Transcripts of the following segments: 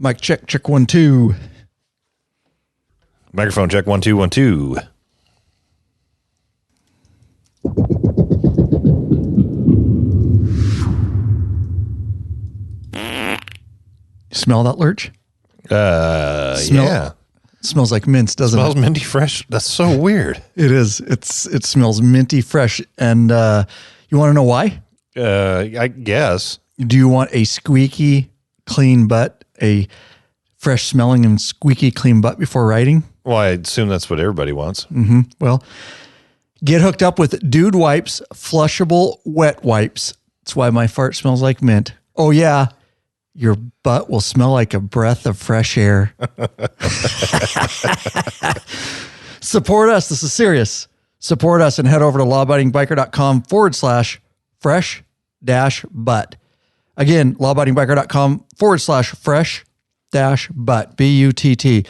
Mic check, check 1, 2. Microphone check 1, 2, 1, 2. Smell that, Lurch? Yeah. Smells like mints, doesn't Smells it? minty fresh. That's so weird. It is. It smells minty fresh. And you want to know why? I guess. Do you want a squeaky clean butt, a fresh smelling and squeaky clean butt before riding? Well, I assume that's what everybody wants. Mm-hmm. Well, get hooked up with Dude Wipes flushable wet wipes. That's why my fart smells like mint. Oh, yeah. Your butt will smell like a breath of fresh air. Support us. This is serious. Support us and head over to lawabidingbiker.com/fresh-butt. Again, lawabidingbiker.com/fresh-butt. B-U-T-T.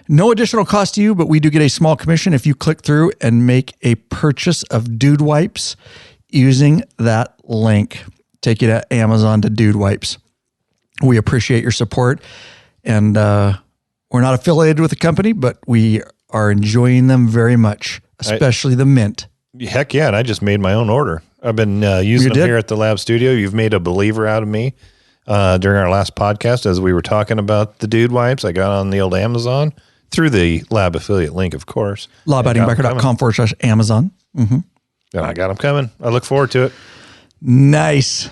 No additional cost to you, but we do get a small commission if you click through and make a purchase of Dude Wipes using that link. Take you to Amazon to Dude Wipes. We appreciate your support, and we're not affiliated with the company, but we are enjoying them very much, especially the mint. Heck yeah, and I just made my own order. I've been using them here at the Lab Studio. You've made a believer out of me during our last podcast as we were talking about the Dude Wipes. I got on the old Amazon through the Lab affiliate link, of course. lawabidingbiker.com/Amazon. Mm-hmm. And I got them coming. I look forward to it. Nice.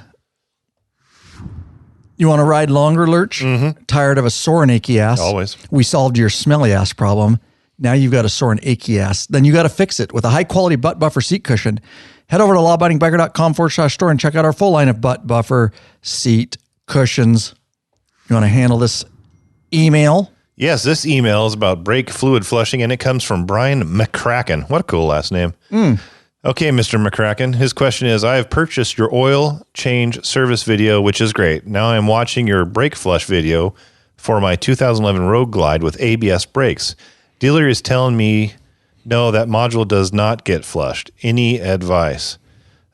You want to ride longer, Lurch? Mm-hmm. Tired of a sore and achy ass? Always. We solved your smelly ass problem. Now you've got a sore and achy ass. Then you got to fix it with a high-quality butt buffer seat cushion. Head over to lawabidingbiker.com/store and check out our full line of butt buffer seat cushions. You want to handle this email? Yes, this email is about brake fluid flushing, and it comes from Brian McCracken. What a cool last name. Okay, Mr. McCracken. His question is, I have purchased your oil change service video, which is great. Now I'm watching your brake flush video for my 2011 Road Glide with ABS brakes. Dealer is telling me, no, that module does not get flushed. Any advice?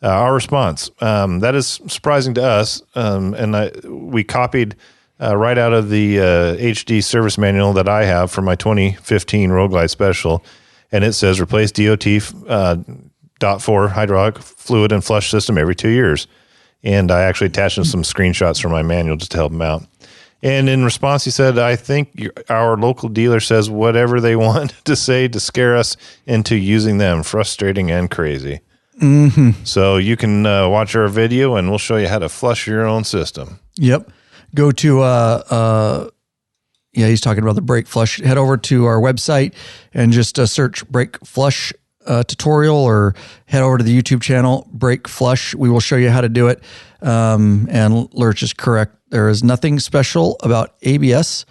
Our response, that is surprising to us, and we copied right out of the HD service manual that I have for my 2015 Road Glide Special, and it says replace DOT .4 hydraulic fluid and flush system every 2 years. And I actually attached some screenshots from my manual just to help him out. And in response, he said, I think our local dealer says whatever they want to say to scare us into using them. Frustrating and crazy. Mm-hmm. So you can watch our video and we'll show you how to flush your own system. Yep. Go to, he's talking about the brake flush. Head over to our website and just search brake flush tutorial, or head over to the YouTube channel, Brake Flush. We will show you how to do it. And Lurch is correct. There is nothing special about ABS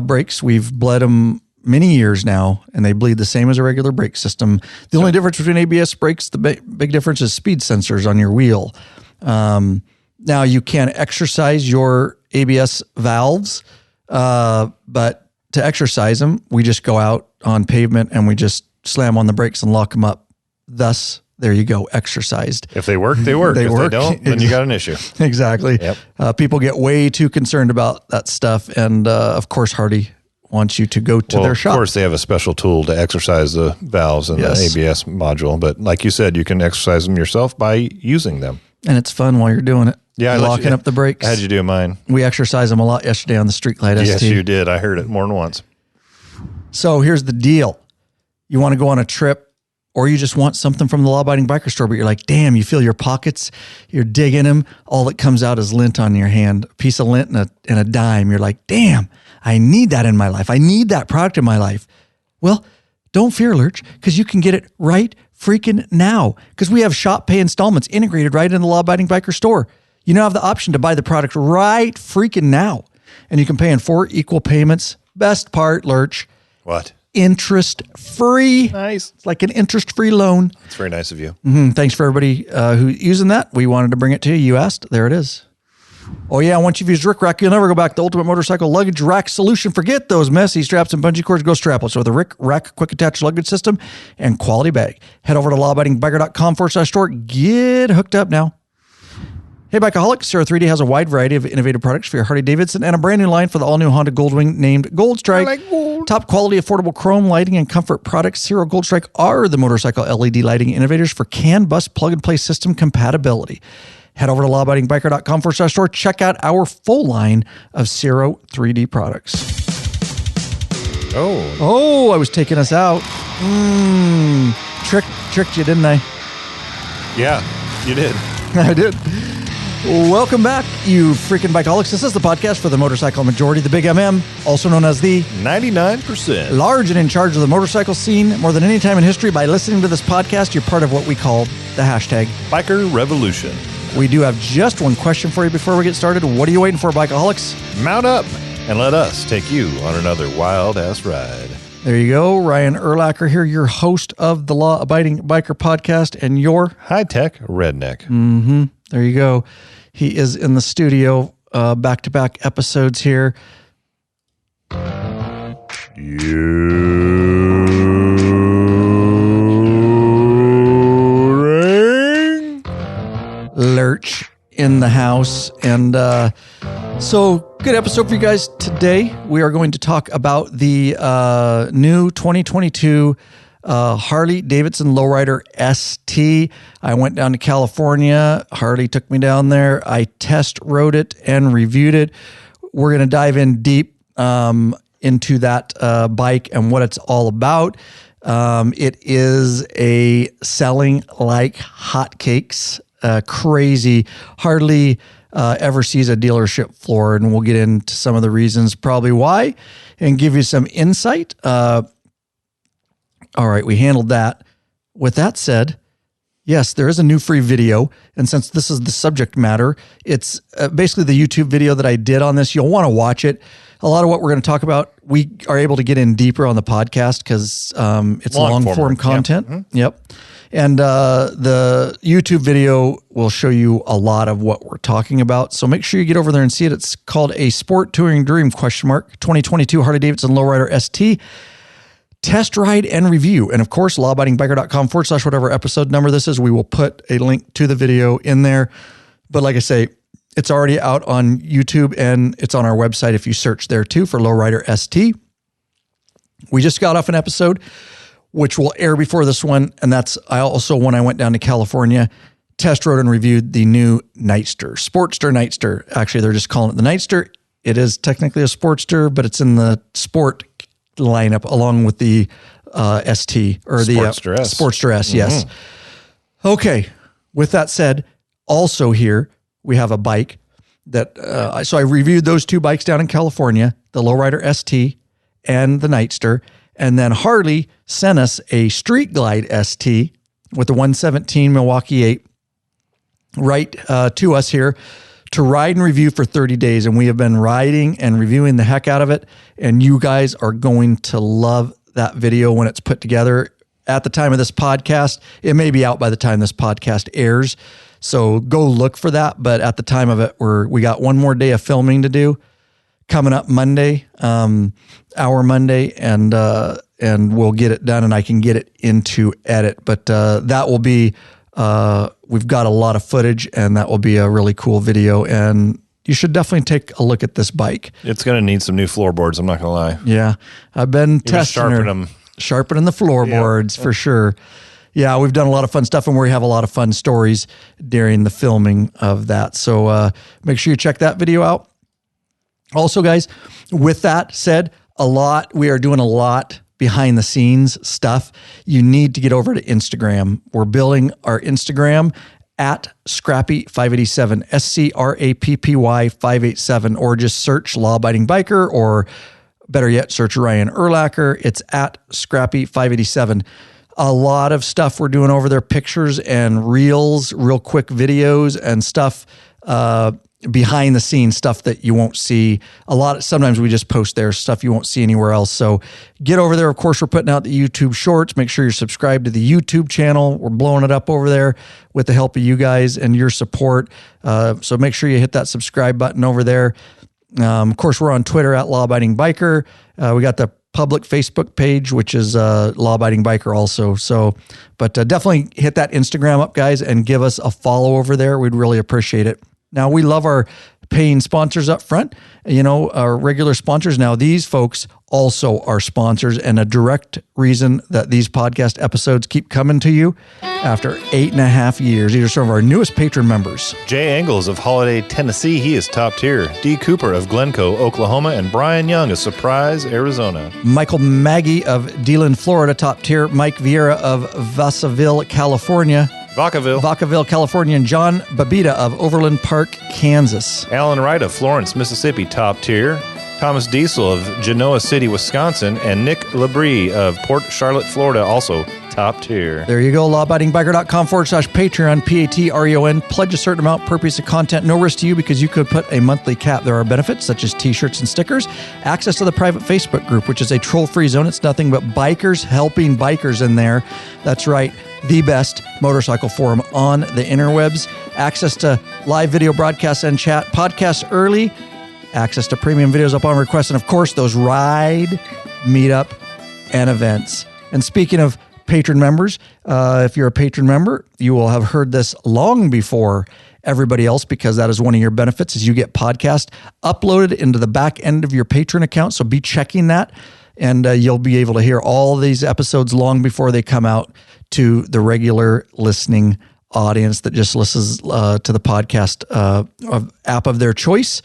brakes. We've bled them many years now, and they bleed the same as a regular brake system. The only difference between ABS brakes, the big difference is speed sensors on your wheel. Now you can exercise your ABS valves, but to exercise them, we just go out on pavement and we just slam on the brakes and lock them up. Thus, there you go, exercised. If they work, they work. If they don't, then you got an issue. Exactly. Yep. People get way too concerned about that stuff. And of course, Hardy wants you to go to their shop. Of course, they have a special tool to exercise the valves and the ABS module. But like you said, you can exercise them yourself by using them. And it's fun while you're doing it. Yeah, locking up the brakes. How'd you do mine? We exercised them a lot yesterday on the Streetlight ST. Yes, you did. I heard it more than once. So here's the deal. You want to go on a trip, or you just want something from the Law Abiding Biker Store, but you're like, damn, you feel your pockets, you're digging them. All that comes out is lint on your hand, a piece of lint and a dime. You're like, damn, I need that in my life. I need that product in my life. Well, don't fear, Lurch, because you can get it right freaking now, because we have shop pay installments integrated right in the Law Abiding Biker Store. You now have the option to buy the product right freaking now, and you can pay in 4 equal payments. Best part, Lurch. What? Interest-free. Nice. It's like an interest-free loan. It's very nice of you. Mm-hmm. Thanks for everybody who's using that. We wanted to bring it to you. You asked. There it is. Oh, yeah. Once you've used Rick Rack, you'll never go back. The ultimate motorcycle luggage rack solution. Forget those messy straps and bungee cords. Go strapless with a Rick Rack quick attach luggage system and quality bag. Head over to lawabidingbiker.com/store. Get hooked up now. Hey, Bikeaholics, Zero 3D has a wide variety of innovative products for your Harley-Davidson and a brand new line for the all-new Honda Goldwing named Gold Strike. I like gold. Top quality, affordable chrome lighting and comfort products. Zero Gold Strike are the motorcycle LED lighting innovators for CAN bus plug-and-play system compatibility. Head over to lawabidingbiker.com/store. Check out our full line of Zero 3D products. Oh, I was taking us out. Tricked you, didn't I? Yeah, you did. I did. Welcome back, you freaking bikeaholics. This is the podcast for the motorcycle majority, the Big MM, also known as the 99%. large and in charge of the motorcycle scene. More than any time in history, by listening to this podcast, you're part of what we call the hashtag Biker Revolution. We do have just one question for you before we get started. What are you waiting for, bikeaholics? Mount up and let us take you on another wild-ass ride. There you go. Ryan Erlacher here, your host of the Law Abiding Biker podcast and your high-tech redneck. There you go. He is in the studio, back-to-back episodes here. Lurch in the house. And so good episode for you guys today. We are going to talk about the new 2022 Harley-Davidson Lowrider ST. I went down to California. Harley took me down there. I test rode it and reviewed it. We're going to dive in deep into that bike and what it's all about. It is selling like hotcakes. Crazy. Hardly ever sees a dealership floor, and we'll get into some of the reasons probably why and give you some insight. All right, we handled that. With that said, yes, there is a new free video, and since this is the subject matter, it's basically the YouTube video that I did on this. You'll want to watch it. A lot of what we're going to talk about, we are able to get in deeper on the podcast because it's long-form content. Yeah. Yep. And the YouTube video will show you a lot of what we're talking about. So make sure you get over there and see it. It's called A Sport Touring Dream, 2022 Harley-Davidson Lowrider ST. Test ride and review. And of course, lawabidingbiker.com/whatever episode number this is. We will put a link to the video in there. But like I say, it's already out on YouTube and it's on our website if you search there too for Lowrider ST. We just got off an episode which will air before this one. And that's when I went down to California, test rode and reviewed the new Nightster, Sportster Nightster. Actually, they're just calling it the Nightster. It is technically a Sportster, but it's in the sport lineup along with the ST or the Sportster S. Yes. Okay. With that said, also here we have a bike that so I reviewed those two bikes down in California, the Lowrider ST and the Nightster, and then Harley sent us a Street Glide ST with the 117 Milwaukee 8 right to us here to ride and review for 30 days. And we have been riding and reviewing the heck out of it. And you guys are going to love that video when it's put together. At the time of this podcast, it may be out by the time this podcast airs. So go look for that. But at the time of it, we got one more day of filming to do coming up Monday, our Monday, and we'll get it done and I can get it into edit. But that will be, we've got a lot of footage and that will be a really cool video. And you should definitely take a look at this bike. It's going to need some new floorboards. I'm not going to lie. Yeah. I've been testing sharpening the floorboards for sure. Yeah. We've done a lot of fun stuff and we have a lot of fun stories during the filming of that. So make sure you check that video out. Also, guys, with that said, we are doing a lot behind the scenes stuff. You need to get over to Instagram. We're building our Instagram at Scrappy587, SCRAPPY 587, or just search Law Abiding Biker, or better yet, search Ryan Erlacher. It's at Scrappy587. A lot of stuff we're doing over there, pictures and reels, real quick videos and stuff, behind the scenes stuff that you won't see sometimes we just post there stuff you won't see anywhere else. So get over there. Of course, we're putting out the YouTube shorts. Make sure you're subscribed to the YouTube channel. We're blowing it up over there with the help of you guys and your support. So make sure you hit that subscribe button over there. Of course, we're on Twitter at Law Abiding Biker. We got the public Facebook page, which is Law Abiding Biker also. So, but definitely hit that Instagram up, guys, and give us a follow over there. We'd really appreciate it. Now, we love our paying sponsors up front, our regular sponsors. Now, these folks also are sponsors, and a direct reason that these podcast episodes keep coming to you after 8.5 years. These are some of our newest patron members. Jay Engels of Holiday, Tennessee. He is top tier. D. Cooper of Glencoe, Oklahoma. And Brian Young of Surprise, Arizona. Michael Maggie of Deland, Florida, top tier. Mike Vieira of Vassaville, California. Vacaville, California, and John Babita of Overland Park, Kansas. Alan Wright of Florence, Mississippi, top tier. Thomas Diesel of Genoa City, Wisconsin, and Nick Labrie of Port Charlotte, Florida, also top tier. There you go, lawabidingbiker.com/Patreon, Patreon. Pledge a certain amount per piece of content. No risk to you because you could put a monthly cap. There are benefits such as t-shirts and stickers, access to the private Facebook group, which is a troll-free zone. It's nothing but bikers helping bikers in there. That's right. The best motorcycle forum on the interwebs, access to live video broadcasts and chat, podcasts early, access to premium videos upon request, and of course, those ride, meetup, and events. And speaking of patron members, if you're a patron member, you will have heard this long before everybody else, because that is one of your benefits is you get podcast uploaded into the back end of your patron account. So be checking that, and you'll be able to hear all these episodes long before they come out to the regular listening audience that just listens to the podcast app of their choice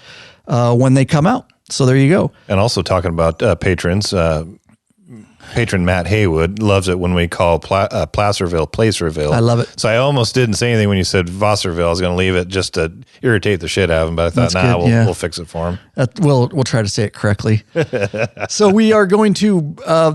when they come out. So there you go. And also talking about patrons, patron Matt Haywood loves it when we call Placerville. I love it. So I almost didn't say anything when you said Wasserville. I was going to leave it just to irritate the shit out of him, but I thought, we'll fix it for him. We'll try to say it correctly. So we are going to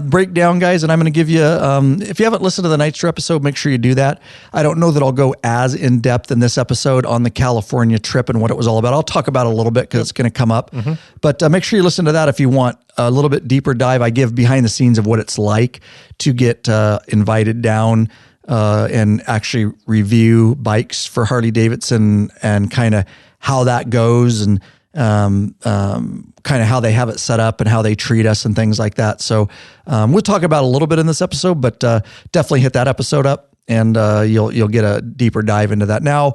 break down, guys, and I'm going to give you, if you haven't listened to the Nightster episode, make sure you do that. I don't know that I'll go as in depth in this episode on the California trip and what it was all about. I'll talk about it a little bit because it's going to come up, but make sure you listen to that if you want a little bit deeper dive. I give behind the scenes of what it's like to get invited down and actually review bikes for Harley-Davidson and kind of how that goes and kind of how they have it set up and how they treat us and things like that. So we'll talk about a little bit in this episode, but definitely hit that episode up and you'll get a deeper dive into that. Now,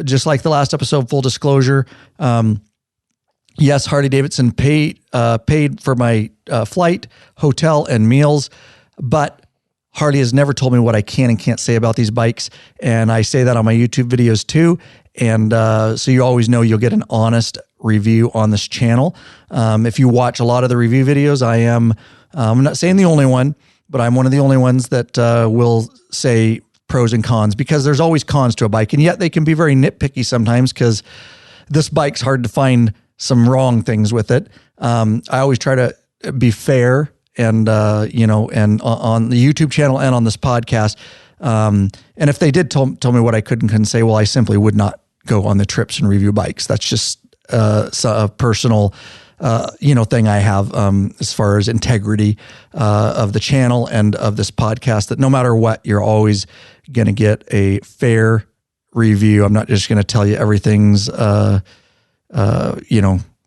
just like the last episode, full disclosure, yes, Harley-Davidson paid for my flight, hotel, and meals, but Harley has never told me what I can and can't say about these bikes, and I say that on my YouTube videos too, and so you always know you'll get an honest review on this channel. If you watch a lot of the review videos, I'm not saying the only one, but I'm one of the only ones that will say pros and cons, because there's always cons to a bike, and yet they can be very nitpicky sometimes because this bike's hard to find some wrong things with it. I always try to be fair and and on the YouTube channel and on this podcast. And if they did tell me what I could and couldn't say, well, I simply would not go on the trips and review bikes. That's just a personal, thing I have as far as integrity of the channel and of this podcast, that no matter what, you're always going to get a fair review. I'm not just going to tell you everything's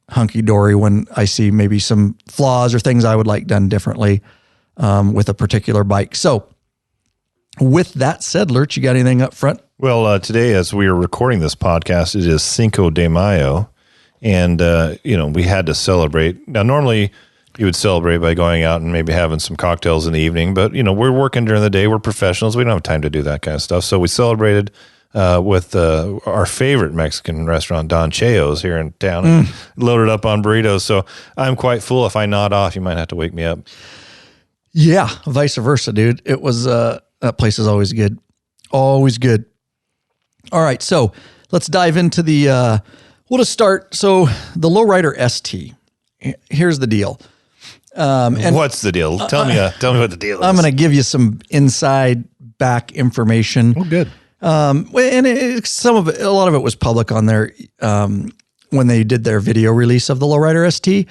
hunky-dory when I see maybe some flaws or things I would like done differently with a particular bike. So with that said, Lurch, you got anything up front? Well, today, as we are recording this podcast, it is Cinco de Mayo, and, we had to celebrate. Now, normally you would celebrate by going out and maybe having some cocktails in the evening, but, we're working during the day. We're professionals. We don't have time to do that kind of stuff. So we celebrated with our favorite Mexican restaurant, Don Cheo's, here in town, and loaded up on burritos. So I'm quite full. If I nod off, you might have to wake me up. Yeah, vice versa, dude. It was that place is always good. Always good. All right, so let's dive into the we'll just start. So the Lowrider ST. Here's the deal. And what's the deal? Tell me what the deal is. I'm going to give you some inside back information. Oh, good. And a lot of it was public on there when they did their video release of the Lowrider ST,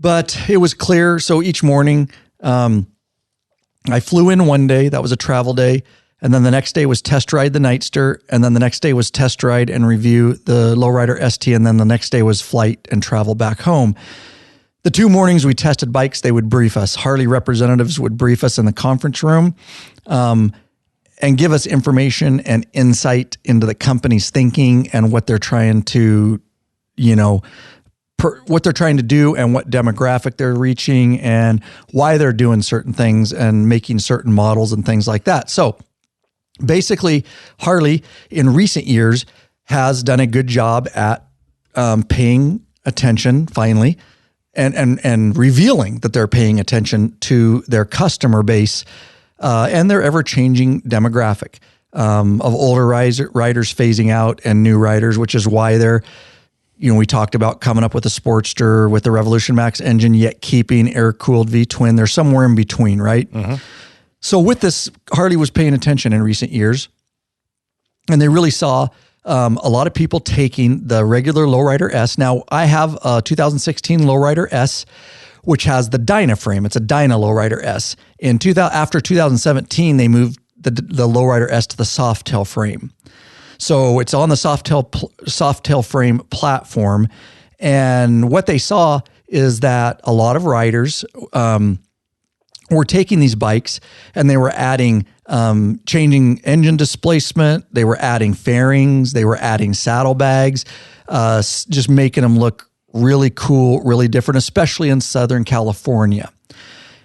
but it was clear. So each morning, I flew in one day, that was a travel day. And then the next day was test ride the Nightster. And then the next day was test ride and review the Lowrider ST. And then the next day was flight and travel back home. The 2 mornings we tested bikes, they would brief us. Harley representatives would brief us in the conference room. and give us information and insight into the company's thinking and what they're trying to, what they're trying to do and what demographic they're reaching and why they're doing certain things and making certain models and things like that. So basically, Harley in recent years has done a good job at paying attention finally and revealing that they're paying attention to their customer base and their ever-changing demographic of older riders phasing out and new riders, which is why they're, we talked about coming up with a Sportster with the Revolution Max engine, yet keeping air-cooled V-twin. They're somewhere in between, right? Mm-hmm. So with this, Harley was paying attention in recent years, and they really saw a lot of people taking the regular Lowrider S. Now, I have a 2016 Lowrider S, which has the Dyna frame. It's a Dyna Lowrider S. After 2017, they moved the Lowrider S to the Softail frame. So it's on the Softail frame platform. And what they saw is that a lot of riders were taking these bikes and they were adding, changing engine displacement. They were adding fairings. They were adding saddlebags, just making them look really cool, really different, especially in Southern California.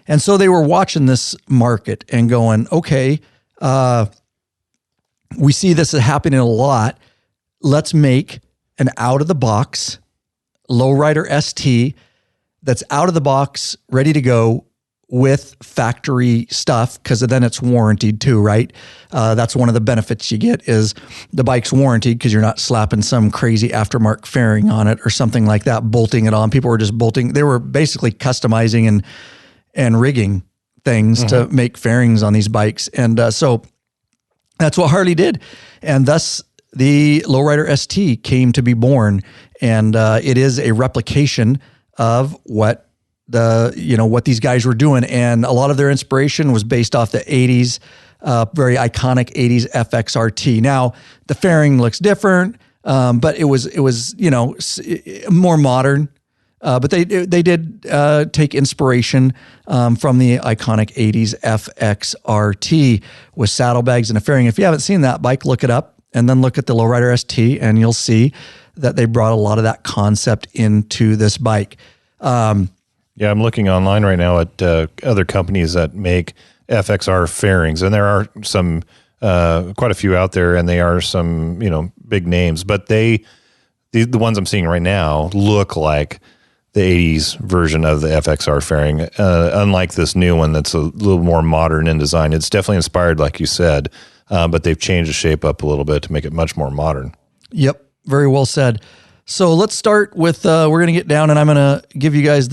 And so they were watching this market and going, okay, we see this is happening a lot. Let's make an out-of-the-box Lowrider ST that's out of the box, ready to go with factory stuff, because then it's warranted too, right? That's one of the benefits you get is the bike's warranted because you're not slapping some crazy aftermarket fairing on it or something like that, bolting it on. People were just bolting. They were basically customizing and rigging things to make fairings on these bikes. And so that's what Harley did. And thus the Lowrider ST came to be born. And it is a replication of what what these guys were doing. And a lot of their inspiration was based off the 80s, very iconic 80s FXRT. Now, the fairing looks different, but it was more modern. But they did take inspiration from the iconic 80s FXRT with saddlebags and a fairing. If you haven't seen that bike, look it up and then look at the Lowrider ST and you'll see that they brought a lot of that concept into this bike. Yeah, I'm looking online right now at other companies that make FXR fairings, and there are some, quite a few out there, and they are some, big names. But the ones I'm seeing right now look like the 80s version of the FXR fairing, unlike this new one that's a little more modern in design. It's definitely inspired, like you said, but they've changed the shape up a little bit to make it much more modern. Yep, very well said. So let's start with, we're going to get down and I'm going to give you guys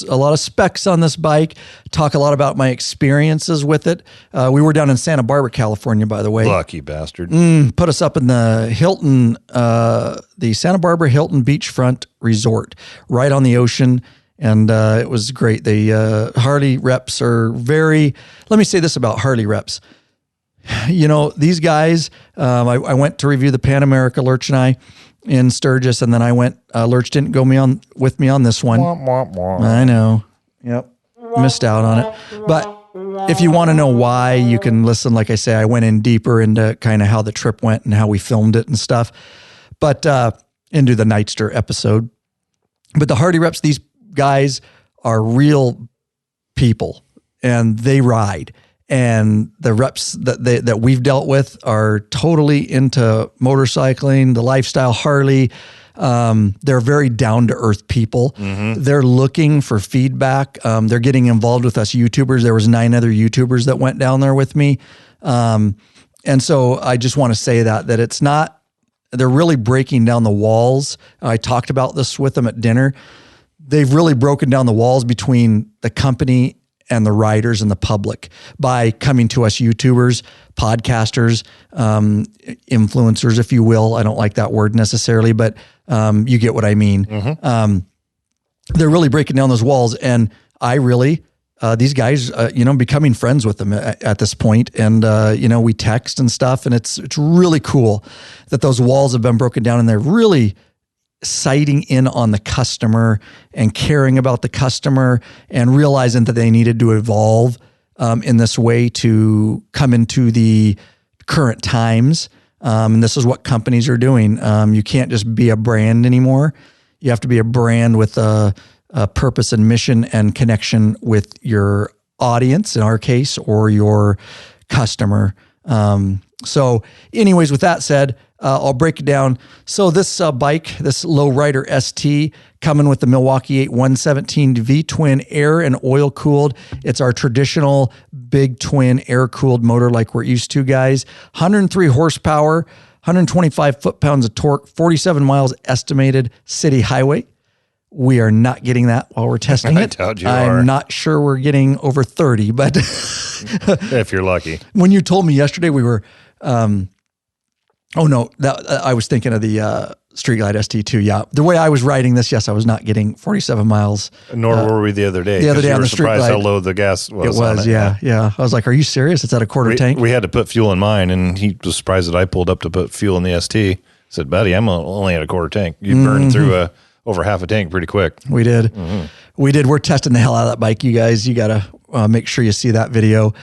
a lot of specs on this bike, talk a lot about my experiences with it. We were down in Santa Barbara, California, by the way. Lucky bastard. Put us up in the Hilton, the Santa Barbara Hilton Beachfront Resort, right on the ocean. And it was great. The Harley reps are let me say this about Harley reps. These guys, I went to review the Pan America, Lurch and I, in Sturgis, and then I went, Lurch didn't go with me on this one. I know. Yep. Missed out on it. But if you want to know why, you can listen. Like I say, I went in deeper into kind of how the trip went and how we filmed it and stuff, but into the Nightster episode. But the Harley reps, these guys are real people and they ride. And the reps that we've dealt with are totally into motorcycling, the lifestyle Harley. They're very down-to-earth people. Mm-hmm. They're looking for feedback. They're getting involved with us YouTubers. There was 9 other YouTubers that went down there with me. And so I just want to say that it's not, they're really breaking down the walls. I talked about this with them at dinner. They've really broken down the walls between the company and the riders and the public by coming to us YouTubers, podcasters, influencers, if you will. I don't like that word necessarily, but you get what I mean. Mm-hmm. They're really breaking down those walls. And I really, these guys, becoming friends with them at this point. And, we text and stuff, and it's really cool that those walls have been broken down and they're really sighting in on the customer and caring about the customer and realizing that they needed to evolve in this way to come into the current times. And this is what companies are doing. You can't just be a brand anymore. You have to be a brand with a purpose and mission and connection with your audience, in our case, or your customer. So anyways, with that said, I'll break it down. So this bike, this Lowrider ST, coming with the Milwaukee 8 117 V-twin air and oil cooled. It's our traditional big twin air cooled motor like we're used to, guys. 103 horsepower, 125 foot-pounds of torque, 47 miles estimated city highway. We are not getting that while we're testing it. I'm not sure we're getting over 30, but if you're lucky. When you told me yesterday we were, I was thinking of the Street Glide ST too. Yeah, the way I was riding this, yes, I was not getting 47 miles. Nor were we the other day. The other day on the Street Glide. Surprised how low the gas was. It was, yeah. I was like, "Are you serious? It's at a quarter tank." We had to put fuel in mine, and he was surprised that I pulled up to put fuel in the ST. I said, "Buddy, I'm only at a quarter tank. You burned through over half a tank pretty quick." We did. We did. We're testing the hell out of that bike, you guys. You got to make sure you see that video.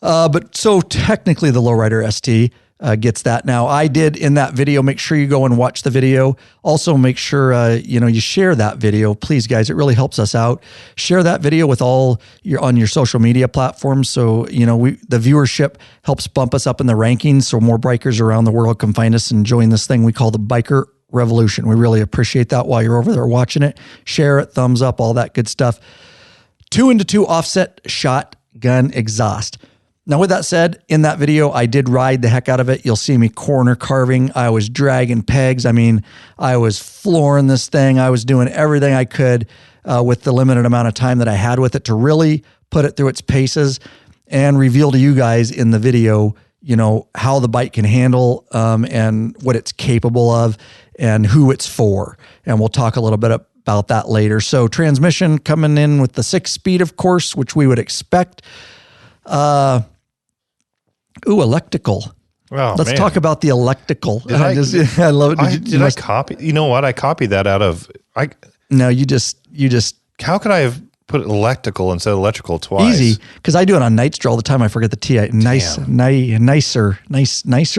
But so technically the Lowrider ST gets that. Now I did in that video, make sure you go and watch the video. Also make sure, you share that video, please guys. It really helps us out. Share that video with on your social media platforms. So, the viewership helps bump us up in the rankings. So more bikers around the world can find us and join this thing we call the Biker Revolution. We really appreciate that while you're over there watching it. Share it, thumbs up, all that good stuff. 2-into-2 offset shotgun exhaust. Now, with that said, in that video, I did ride the heck out of it. You'll see me corner carving. I was dragging pegs. I mean, I was flooring this thing. I was doing everything I could with the limited amount of time that I had with it to really put it through its paces and reveal to you guys in the video, how the bike can handle and what it's capable of and who it's for. And we'll talk a little bit about that later. So transmission coming in with the 6-speed, of course, which we would expect. Electrical. Wow, Let's talk about the electrical. I love it. Did I copy? You know what? I copied that out of. No, you just. How could I have put electrical instead of electrical twice? Easy, because I do it on Nightster all the time. I forget the T. Nicer,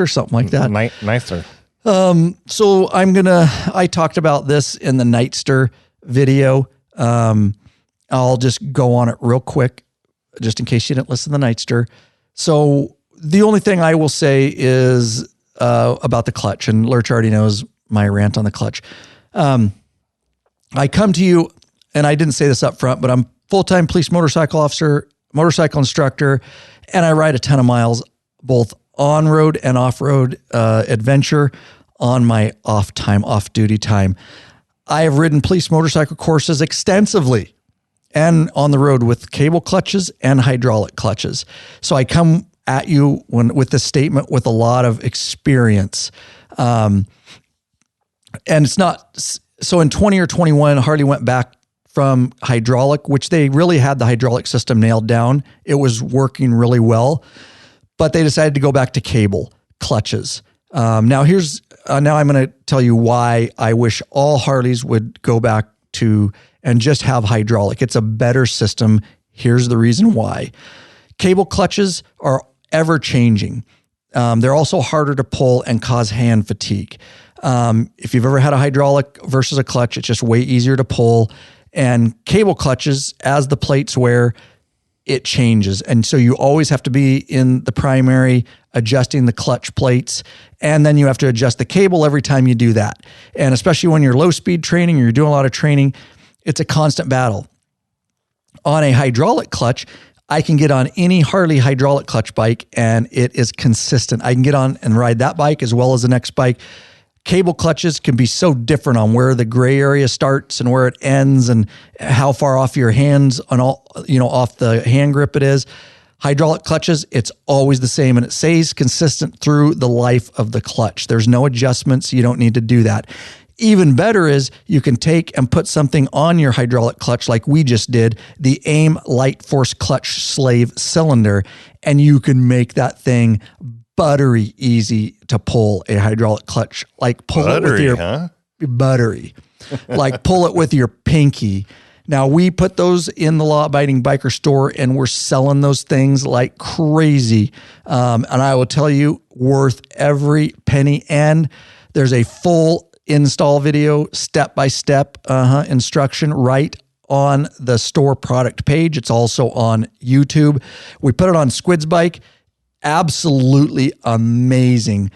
something like that. Nicer. So I talked about this in the Nightster video. I'll just go on it real quick, just in case you didn't listen to the Nightster. So the only thing I will say is about the clutch, and Lurch already knows my rant on the clutch. I come to you, and I didn't say this up front, but I'm full-time police motorcycle officer, motorcycle instructor, and I ride a ton of miles, both on-road and off-road adventure on my off-duty time. I have ridden police motorcycle courses extensively and on the road with cable clutches and hydraulic clutches. So I come at you with this statement with a lot of experience. And it's not, so in 20 or 21, Harley went back from hydraulic, which they really had the hydraulic system nailed down. It was working really well, but they decided to go back to cable clutches. Now I'm going to tell you why I wish all Harleys would go back to and just have hydraulic. It's a better system. Here's the reason why. Cable clutches are ever changing. They're also harder to pull and cause hand fatigue. If you've ever had a hydraulic versus a clutch, it's just way easier to pull. And cable clutches, as the plates wear, it changes. And so you always have to be in the primary adjusting the clutch plates. And then you have to adjust the cable every time you do that. And especially when you're low speed training or you're doing a lot of training, it's a constant battle. On a hydraulic clutch, I can get on any Harley hydraulic clutch bike and it is consistent. I can get on and ride that bike as well as the next bike. Cable clutches can be so different on where the gray area starts and where it ends and how far off your hands on off the hand grip it is. Hydraulic clutches, it's always the same and it stays consistent through the life of the clutch. There's no adjustments. You don't need to do that. Even better is you can take and put something on your hydraulic clutch like we just did, the AIM Light Force Clutch Slave Cylinder, and you can make that thing buttery easy to pull a hydraulic clutch. Like pull it with your buttery. Like pull it with your pinky. Now, we put those in the law-abiding biker store, and we're selling those things like crazy. And I will tell you, worth every penny. And there's a full install video, step-by-step instruction right on the store product page. It's also on YouTube. We put it on Squid's bike. Absolutely amazing.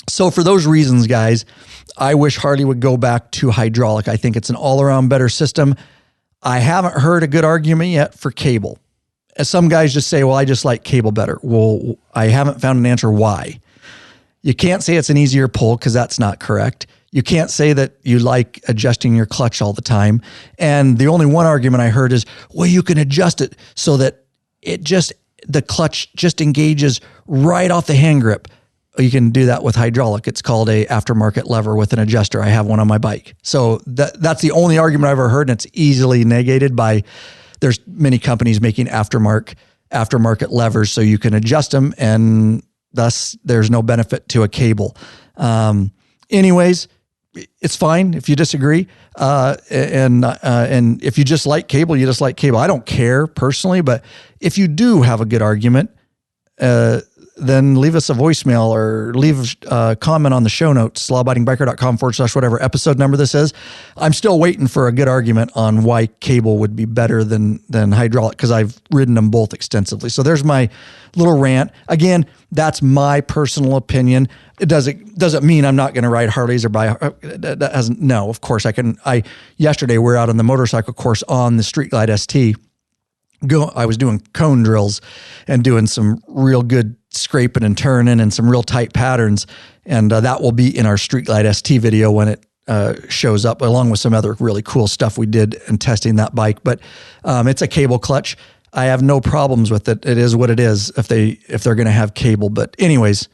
So for those reasons, guys, I wish Harley would go back to hydraulic. I think it's an all-around better system. I haven't heard a good argument yet for cable. As some guys just say, well, I just like cable better. Well, I haven't found an answer why. You can't say it's an easier pull because that's not correct. You can't say that you like adjusting your clutch all the time. And the only one argument I heard is, well, you can adjust it so that the clutch just engages right off the hand grip. You can do that with hydraulic. It's called a aftermarket lever with an adjuster. I have one on my bike. So that's the only argument I've ever heard, and it's easily negated by, there's many companies making aftermarket levers so you can adjust them, and thus there's no benefit to a cable. Anyways, it's fine if you disagree. And if you just like cable, you just like cable. I don't care personally, but if you do have a good argument, then leave us a voicemail or leave a comment on the show notes, lawabidingbiker.com/whatever episode number this is. I'm still waiting for a good argument on why cable would be better than hydraulic, because I've ridden them both extensively. So there's my little rant. Again, that's my personal opinion. It doesn't mean I'm not going to ride Harleys or buy. No, of course I can. Yesterday we're out on the motorcycle course on the Street Glide ST. I was doing cone drills and doing some real good scraping and turning and some real tight patterns. And that will be in our Street Glide ST video when it shows up, along with some other really cool stuff we did in testing that bike. But it's a cable clutch. I have no problems with it. It is what it is if they're going to have cable. But anyways,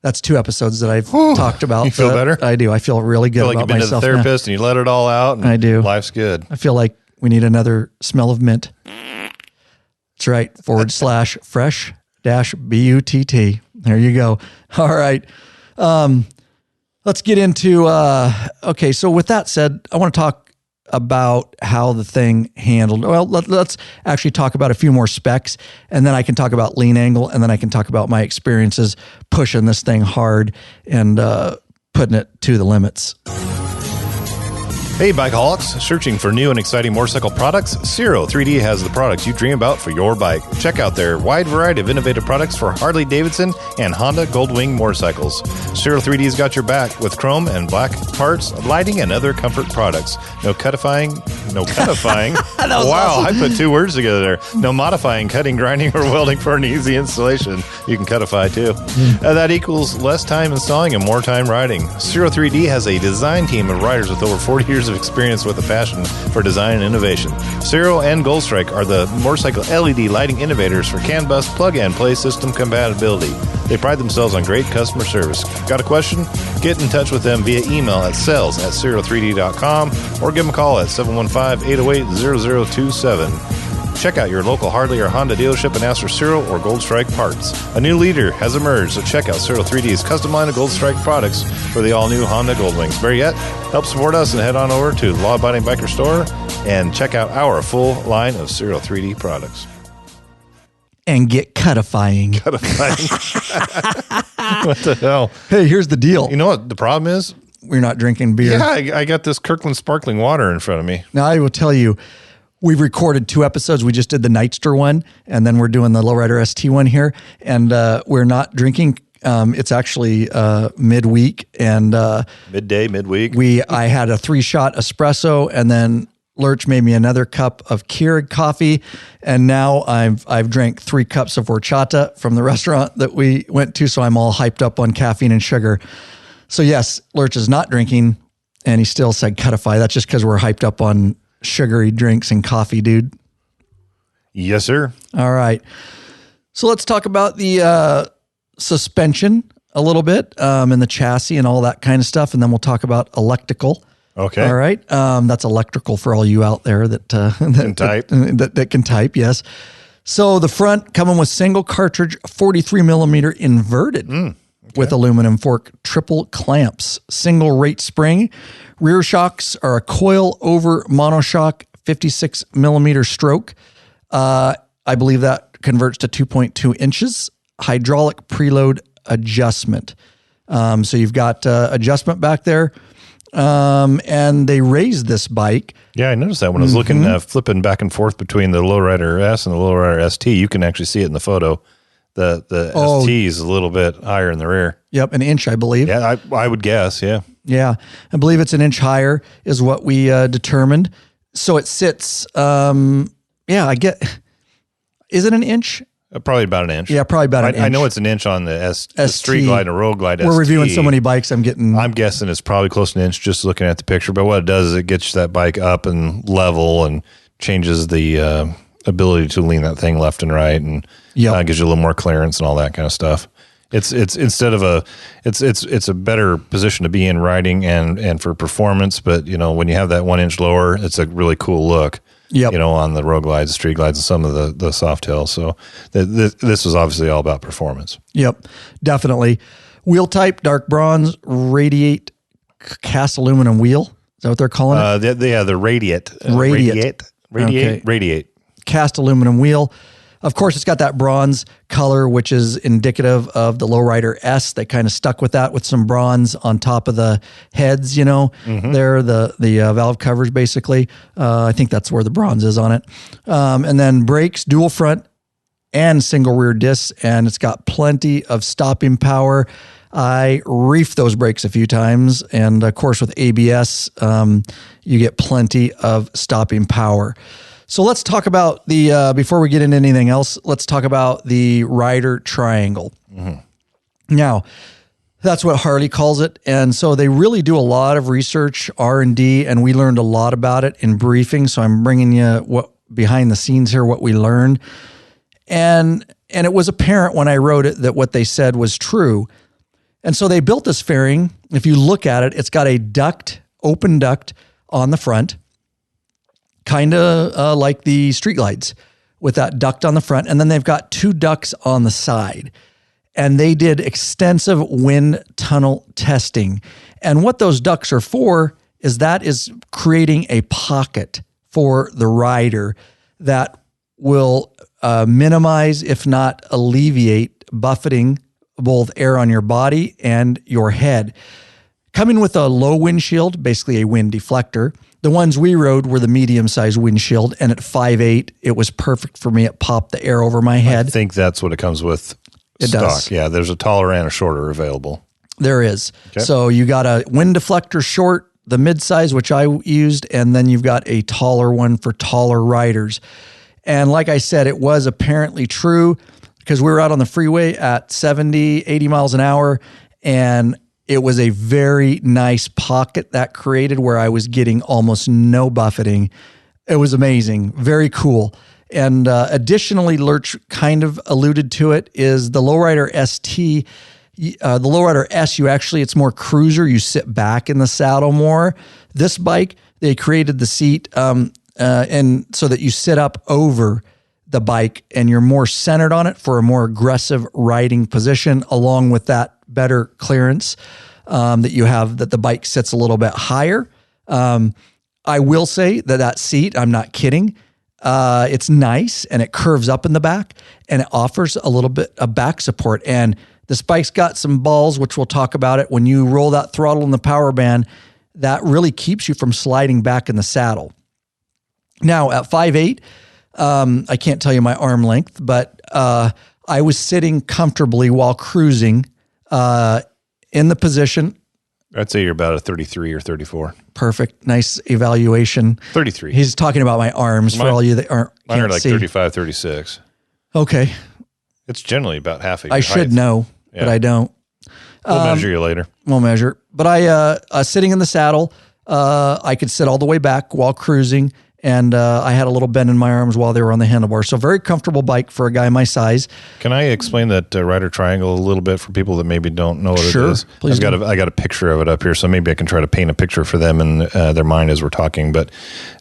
that's 2 episodes that I've talked about. You feel better? I do. I feel really good about myself. You've been to the therapist and you let it all out. And I do. Life's good. I feel like we need another smell of mint. That's right. /fresh-butt. There you go. All right. Let's get into, okay. So with that said, I want to talk about how the thing handled. Well, let's actually talk about a few more specs, and then I can talk about lean angle, and then I can talk about my experiences pushing this thing hard and putting it to the limits. Hey, Bikeaholics. Searching for new and exciting motorcycle products? Zero 3D has the products you dream about for your bike. Check out their wide variety of innovative products for Harley-Davidson and Honda Goldwing motorcycles. Zero 3D's got your back with chrome and black parts, lighting, and other comfort products. No cuttifying. Wow, awesome. I put 2 words together there. No modifying, cutting, grinding, or welding for an easy installation. You can cutify too. That equals less time installing and more time riding. Zero 3D has a design team of riders with over 40 years of experience with a passion for design and innovation. Zero and Gold Strike are the motorcycle LED lighting innovators for CAN bus plug-and-play system compatibility. They pride themselves on great customer service. Got a question? Get in touch with them via email at sales@zero3d.com or give them a call at 715-808-0027. Check out your local Harley or Honda dealership and ask for Zero or Gold Strike parts. A new leader has emerged, so check out Zero 3D's custom line of Gold Strike products for the all-new Honda Goldwings. Better yet, help support us and head on over to Law Abiding Biker Store and check out our full line of Zero 3D products. And get cutifying. What the hell? Hey, here's the deal. You know what the problem is? We're not drinking beer. Yeah, I got this Kirkland sparkling water in front of me. Now, I will tell you, we've recorded 2 episodes. We just did the Nightster one, and then we're doing the Lowrider ST one here. And we're not drinking. It's actually midweek and midweek. I had a 3-shot espresso, and then Lurch made me another cup of Keurig coffee, and now I've drank 3 cups of horchata from the restaurant that we went to. So I'm all hyped up on caffeine and sugar. So yes, Lurch is not drinking, and he still said cutify. That's just because we're hyped up on sugary drinks and coffee, dude. Yes, sir. All right. So let's talk about the suspension a little bit, and the chassis and all that kind of stuff. And then we'll talk about electrical. Okay. All right. That's electrical for all you out there that can type. That can type. Yes. So the front coming with single cartridge 43 millimeter inverted. with aluminum fork, triple clamps, single rate spring. Rear shocks are a coil over monoshock, 56 millimeter stroke. I believe that converts to 2.2 inches. Hydraulic preload adjustment. So you've got adjustment back there. And they raised this bike. Yeah, I noticed that when I was looking, flipping back and forth between the Lowrider S and the Lowrider ST. You can actually see it in the photo. The ST is a little bit higher in the rear. Yep, an inch, I believe. Yeah, I would guess, yeah. Yeah, I believe it's an inch higher is what we determined. So it sits, is it an inch? Probably about an inch. Yeah, probably about an inch. I know it's an inch on the Street Glide and Road Glide ST. We're reviewing so many bikes, I'm guessing it's probably close to an inch just looking at the picture. But what it does is it gets that bike up and level and changes the ability to lean that thing left and right, and gives you a little more clearance and all that kind of stuff. It's a better position to be in riding and for performance. But when you have that 1 inch lower, it's a really cool look. Yep. On the road glides, street glides, and some of the Softails. So this was obviously all about performance. Yep, definitely. Wheel type, dark bronze, radiate cast aluminum wheel. Is that what they're calling it? The radiate. Radiate. Cast aluminum wheel. Of course, it's got that bronze color, which is indicative of the Lowrider S. They kind of stuck with that with some bronze on top of the heads, there, the valve covers, basically. I think that's where the bronze is on it. And then brakes, dual front and single rear discs, and it's got plenty of stopping power. I reefed those brakes a few times, and of course, with ABS, you get plenty of stopping power. So let's talk about before we get into anything else, let's talk about the rider triangle. Mm-hmm. Now, that's what Harley calls it. And so they really do a lot of research, R&D, and we learned a lot about it in briefing. So I'm bringing you what behind the scenes here, what we learned. And it was apparent when I wrote it that what they said was true. And so they built this fairing. If you look at it, it's got a open duct on the front, kind of like the Street Glides with that duct on the front. And then they've got two ducts on the side. And they did extensive wind tunnel testing. And what those ducts are for is creating a pocket for the rider that will minimize, if not alleviate, buffeting, both air on your body and your head. Coming with a low windshield, basically a wind deflector. The ones we rode were the medium-sized windshield, and at 5'8", it was perfect for me. It popped the air over my head. I think that's what it comes with. It stock. Does. Yeah, there's a taller and a shorter available. There is. Okay. So you got a wind deflector short, the mid-size, which I used, and then you've got a taller one for taller riders. And like I said, it was apparently true because we were out on the freeway at 70, 80 miles an hour, and it was a very nice pocket that created where I was getting almost no buffeting. It was amazing. Very cool. And additionally, Lurch kind of alluded to it, is the Lowrider ST, the Lowrider S, it's more cruiser. You sit back in the saddle more. This bike, they created the seat and so that you sit up over the bike and you're more centered on it for a more aggressive riding position, along with that better clearance that you have, that the bike sits a little bit higher. I will say that seat, I'm not kidding, it's nice and it curves up in the back and it offers a little bit of back support. And this bike's got some balls, which we'll talk about it. When you roll that throttle in the power band, that really keeps you from sliding back in the saddle. Now at 5'8", I can't tell you my arm length, but I was sitting comfortably while cruising in the position. I'd say you're about a 33 or 34. Perfect. Nice evaluation. 33. He's talking about my arms for all you that aren't. Mine are like 35, 36. Okay. It's generally about half of your I should height. know, but I don't. We'll measure you later. We'll measure. But I sitting in the saddle, I could sit all the way back while cruising, and I had a little bend in my arms while they were on the handlebar. So very comfortable bike for a guy my size. Can I explain that rider triangle a little bit for people that maybe don't know what it is? Please. I got a picture of it up here, so maybe I can try to paint a picture for them in their mind as we're talking. But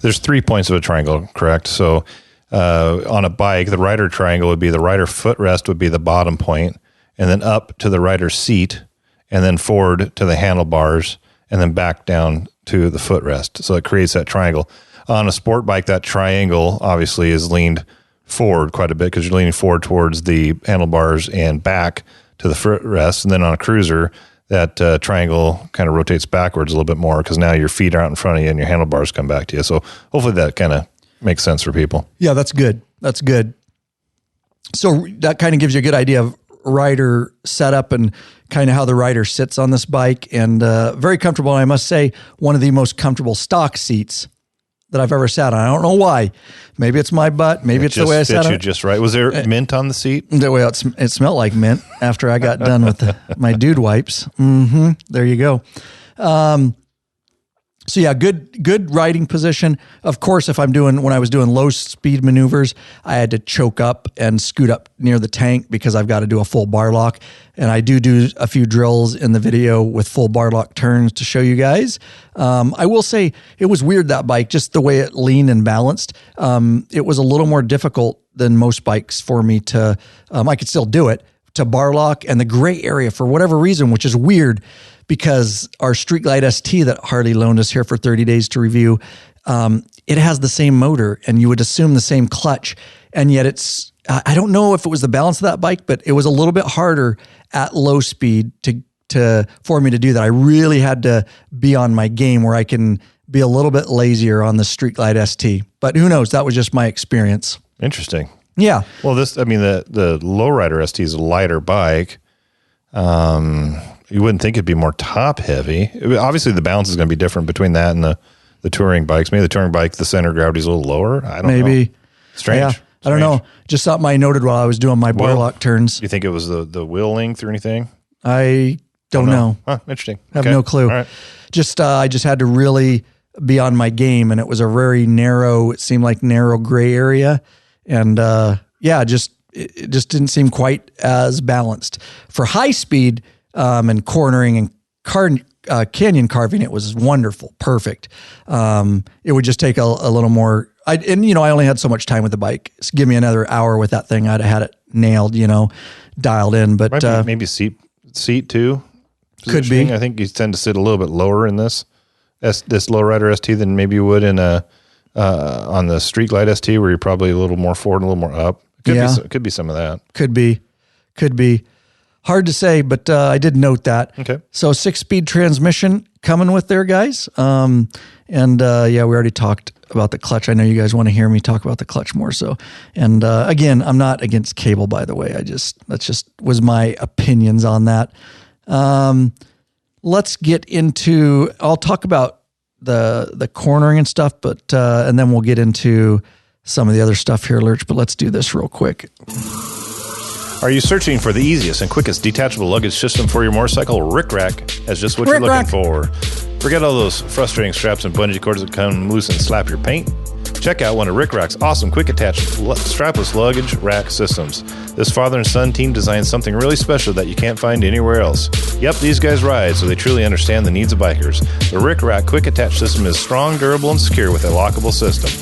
there's 3 points of a triangle, correct? So on a bike, the rider triangle would be the rider footrest would be the bottom point, and then up to the rider's seat, and then forward to the handlebars, and then back down to the footrest. So it creates that triangle. On a sport bike, that triangle obviously is leaned forward quite a bit because you're leaning forward towards the handlebars and back to the footrest. And then on a cruiser, that triangle kind of rotates backwards a little bit more because now your feet are out in front of you and your handlebars come back to you. So hopefully that kind of makes sense for people. Yeah, that's good. That's good. So that kind of gives you a good idea of rider setup and kind of how the rider sits on this bike, and very comfortable. And I must say, one of the most comfortable stock seats that I've ever sat on. I don't know why. Maybe it's my butt. Maybe it's the way I sat on it. Just right. Was there mint on the seat? The way it smelled like mint after I got done with my dude wipes. There you go. So yeah, good riding position. Of course, when I was doing low speed maneuvers, I had to choke up and scoot up near the tank because I've got to do a full bar lock. And I do a few drills in the video with full bar lock turns to show you guys. I will say it was weird, that bike, just the way it leaned and balanced. It was a little more difficult than most bikes for me to, I could still do it, to bar lock, and the gray area for whatever reason, which is weird, because our Street Glide ST that Harley loaned us here for 30 days to review, it has the same motor and you would assume the same clutch. And yet I don't know if it was the balance of that bike, but it was a little bit harder at low speed for me to do that. I really had to be on my game where I can be a little bit lazier on the Street Glide ST. But who knows? That was just my experience. Interesting. Yeah. Well, the Lowrider ST is a lighter bike. You wouldn't think it'd be more top heavy. Obviously, the balance is going to be different between that and the touring bikes. Maybe the touring bike, the center of gravity is a little lower. I don't know. Strange. Yeah. I don't know. Just something I noted while I was doing my bar lock turns. You think it was the wheel length or anything? I don't know. Huh, interesting. I have no clue. All right. I just had to really be on my game, and it was a very narrow, it seemed like narrow gray area. And it just didn't seem quite as balanced. For high speed, and cornering and canyon carving, it was wonderful, perfect. It would just take a little more. I only had so much time with the bike. So give me another hour with that thing, I'd have had it nailed, dialed in. But maybe seat too. Could be. I think you tend to sit a little bit lower in this Lowrider ST than maybe you would in on the Street Glide ST, where you're probably a little more forward and a little more up. Could be some of that. Could be. Hard to say, but I did note that. Okay. So 6-speed transmission coming with there, guys. We already talked about the clutch. I know you guys want to hear me talk about the clutch more. So, and again, I'm not against cable, by the way. That's just was my opinions on that. Let's get into. I'll talk about the cornering and stuff, but and then we'll get into some of the other stuff here, Lurch. But let's do this real quick. Are you searching for the easiest and quickest detachable luggage system for your motorcycle? Rick Rack has just what you're looking for. Forget all those frustrating straps and bungee cords that come loose and slap your paint. Check out one of Rick Rack's awesome quick attach strapless luggage rack systems. This father and son team designed something really special that you can't find anywhere else. Yep, these guys ride, so they truly understand the needs of bikers. The Rick Rack quick attach system is strong, durable, and secure with a lockable system.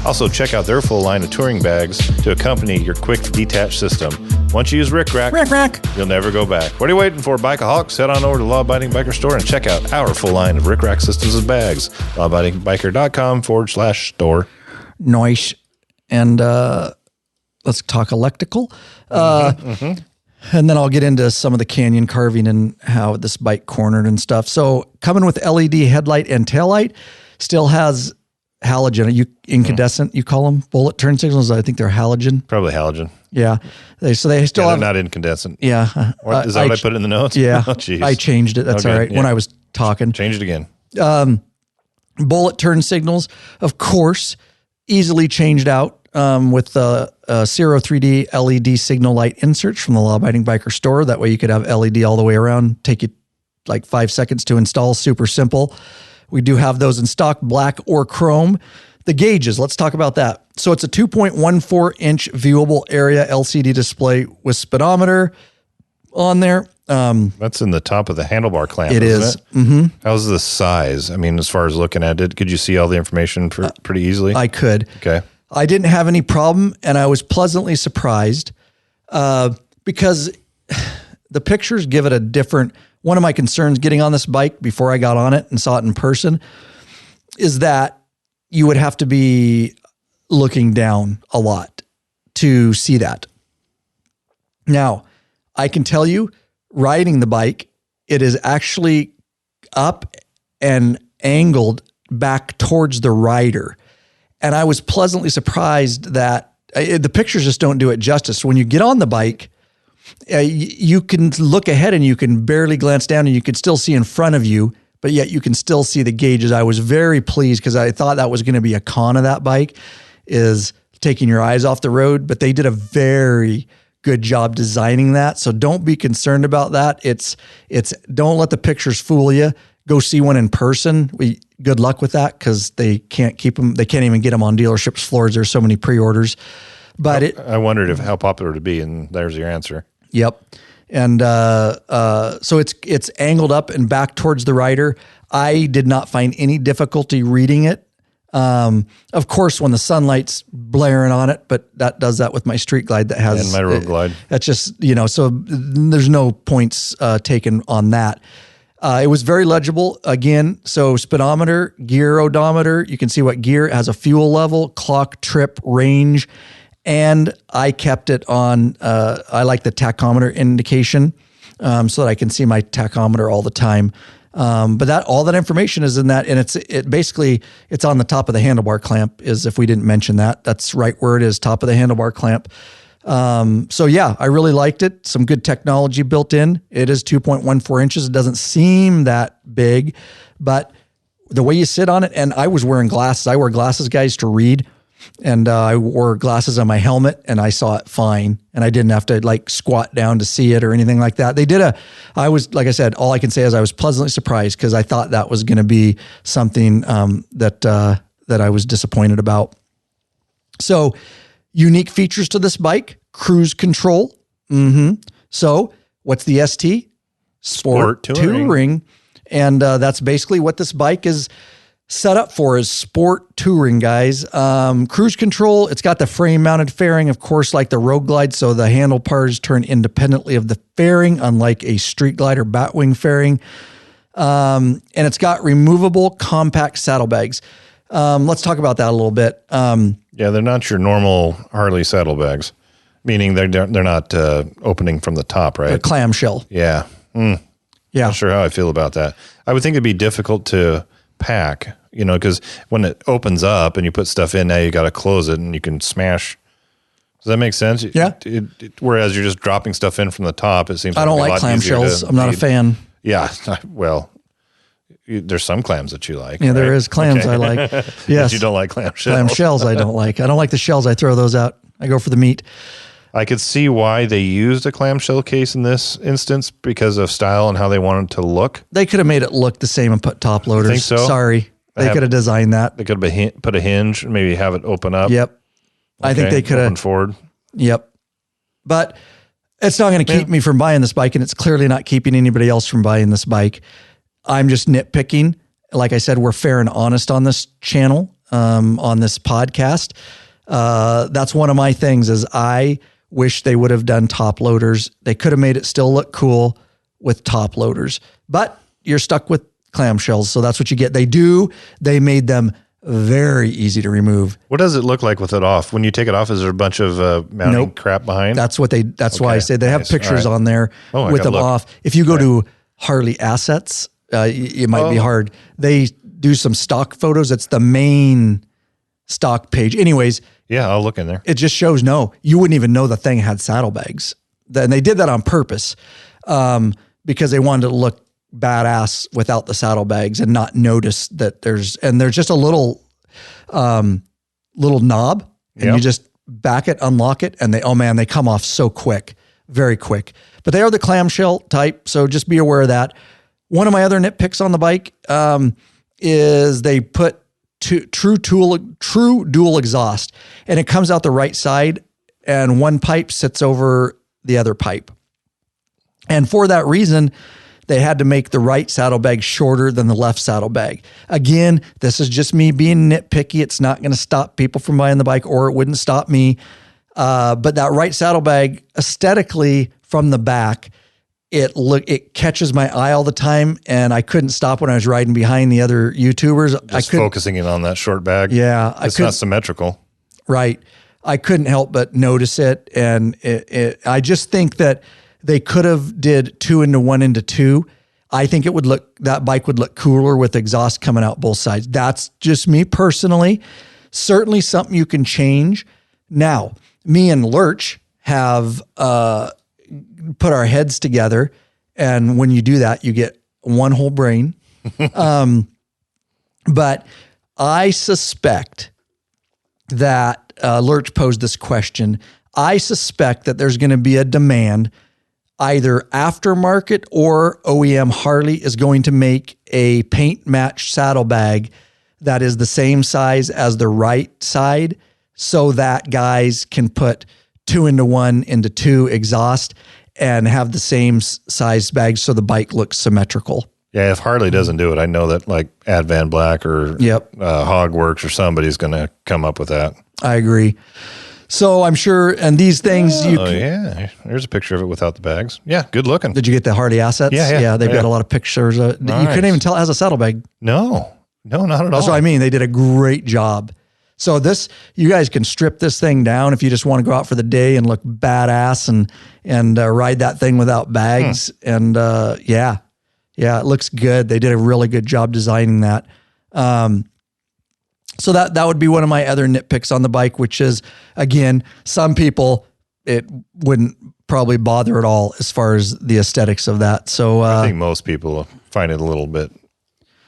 Also, check out their full line of touring bags to accompany your quick detach system. Once you use Rick Rack, you'll never go back. What are you waiting for, Bikeaholics? Head on over to Law Abiding Biker Store and check out our full line of Rick Rack systems and bags. lawabidingbiker.com/store. Nice. And let's talk electrical. And then I'll get into some of the canyon carving and how this bike cornered and stuff. So coming with LED headlight and taillight, still has halogen, incandescent, you call them bullet turn signals. I think they're halogen. Probably halogen. Yeah. They still have not incandescent. Yeah. Is that what I put in the notes? Yeah. Oh, geez. I changed it. That's all right. Yeah. When I was talking. Change it again. Bullet turn signals, of course, easily changed out with the Zero 3D LED signal light inserts from the Law Abiding Biker Store. That way you could have LED all the way around. Take you like 5 seconds to install. Super simple. We do have those in stock, black or chrome. The gauges, let's talk about that. So it's a 2.14-inch viewable area LCD display with speedometer on there. That's in the top of the handlebar clamp. It is. Mm-hmm. How's the size? I mean, as far as looking at it, could you see all the information pretty easily? I could. Okay. I didn't have any problem, and I was pleasantly surprised because the pictures give it a different, one of my concerns getting on this bike before I got on it and saw it in person is that you would have to be looking down a lot to see that. Now, I can tell you, riding the bike, it is actually up and angled back towards the rider. And I was pleasantly surprised that the pictures just don't do it justice. When you get on the bike, you can look ahead and you can barely glance down and you can still see in front of you, but yet you can still see the gauges. I was very pleased because I thought that was going to be a con of that bike, is taking your eyes off the road, but they did a very good job designing that. So don't be concerned about that. It's don't let the pictures fool you. Go see one in person. Good luck with that because they can't keep them. They can't even get them on dealerships floors. There's so many pre-orders. But I wondered how popular it would be, and there's your answer. Yep. And so it's angled up and back towards the rider. I did not find any difficulty reading it. Of course, when the sunlight's blaring on it, but that does that with my Street Glide that has and my Road Glide. That's just, so there's no points taken on that. It was very legible again. So speedometer, gear odometer, you can see what gear, it has a fuel level, clock, trip, range, and I kept it on, I like the tachometer indication so that I can see my tachometer all the time. But all that information is in that, and it basically it's on the top of the handlebar clamp. Is if we didn't mention that, that's right where it is, top of the handlebar clamp. So yeah, I really liked it. Some good technology built in. It is 2.14 inches. It doesn't seem that big, but the way you sit on it, and I was wearing glasses. I wear glasses, guys, to read. And I wore glasses on my helmet and I saw it fine. And I didn't have to like squat down to see it or anything like that. Like I said, all I can say is I was pleasantly surprised because I thought that was going to be something that I was disappointed about. So unique features to this bike, cruise control. So what's the ST? Sport Touring. And that's basically what this bike is set up for, is sport touring, guys. Cruise control, it's got the frame mounted fairing, of course, like the Road Glide. So the handlebars turn independently of the fairing, unlike a Street Glide or Batwing fairing. And it's got removable compact saddlebags. Let's talk about that a little bit. Yeah, they're not your normal Harley saddlebags, meaning they're not opening from the top, right? They're clamshell. Yeah. Yeah. Not sure how I feel about that. I would think it'd be difficult to pack, because when it opens up and you put stuff in, now you got to close it and you can smash. Does that make sense? Yeah. Whereas you're just dropping stuff in from the top, it seems. I don't like clamshells. I'm not a fan. Yeah. Well, there's some clams that you like. Yeah, right? there is clams I like. Yes. But you don't like clamshells. Clamshells I don't like. I don't like the shells. I throw those out. I go for the meat. I could see why they used a clamshell case in this instance because of style and how they wanted it to look. They could have made it look the same and put top loaders. Think so? Sorry. They could have designed that. They could have put a hinge and maybe have it open up. Yep. I think they could have. Open forward. Yep. But it's not going to keep me from buying this bike, and it's clearly not keeping anybody else from buying this bike. I'm just nitpicking. Like I said, we're fair and honest on this channel, on this podcast. That's one of my things is I wish they would have done top loaders. They could have made it still look cool with top loaders, but you're stuck with clamshells. So that's what you get. They made them very easy to remove. What does it look like with it off? When you take it off, is there a bunch of mounting crap behind? That's why I say they have pictures on there with them off. If you go to Harley Assets, it might be hard. They do some stock photos. It's the main stock page. Anyways. Yeah, I'll look in there. It just shows, you wouldn't even know the thing had saddlebags. And they did that on purpose because they wanted it to look badass without the saddlebags and not notice that there's just a little knob and you just back it, unlock it, and they come off so quick, very quick. But they are the clamshell type, so just be aware of that. One of my other nitpicks on the bike is they put true dual exhaust, and it comes out the right side and one pipe sits over the other pipe. And for that reason, they had to make the right saddlebag shorter than the left saddlebag. Again, this is just me being nitpicky. It's not going to stop people from buying the bike, or it wouldn't stop me. But that right saddlebag, aesthetically from the back, it catches my eye all the time, and I couldn't stop when I was riding behind the other YouTubers. Just focusing in on that short bag. Yeah. It's not symmetrical. Right. I couldn't help but notice it. And I just think that they could have did 2 into 1 into 2. I think that bike would look cooler with exhaust coming out both sides. That's just me personally. Certainly something you can change. Now, me and Lurch have put our heads together, and when you do that, you get one whole brain. But I suspect that Lurch posed this question. I suspect that there's going to be a demand, either aftermarket or OEM Harley is going to make a paint match saddlebag that is the same size as the right side, so that guys can put 2 into 1 into 2 exhaust and have the same size bags so the bike looks symmetrical. Yeah, if Harley doesn't do it, I know that like Advan Black or Hogworks or somebody's going to come up with that. I agree. So I'm sure, and these things yeah, there's a picture of it without the bags. Yeah, good looking. Did you get the Harley assets? Yeah. They've got a lot of pictures. Nice. You couldn't even tell it has a saddlebag. No, not at all. That's what I mean. They did a great job. So you guys can strip this thing down if you just want to go out for the day and look badass and ride that thing without bags. And yeah, it looks good. They did a really good job designing that. So that would be one of my other nitpicks on the bike, which is, again, some people, it wouldn't probably bother at all as far as the aesthetics of that. So I think most people find it a little bit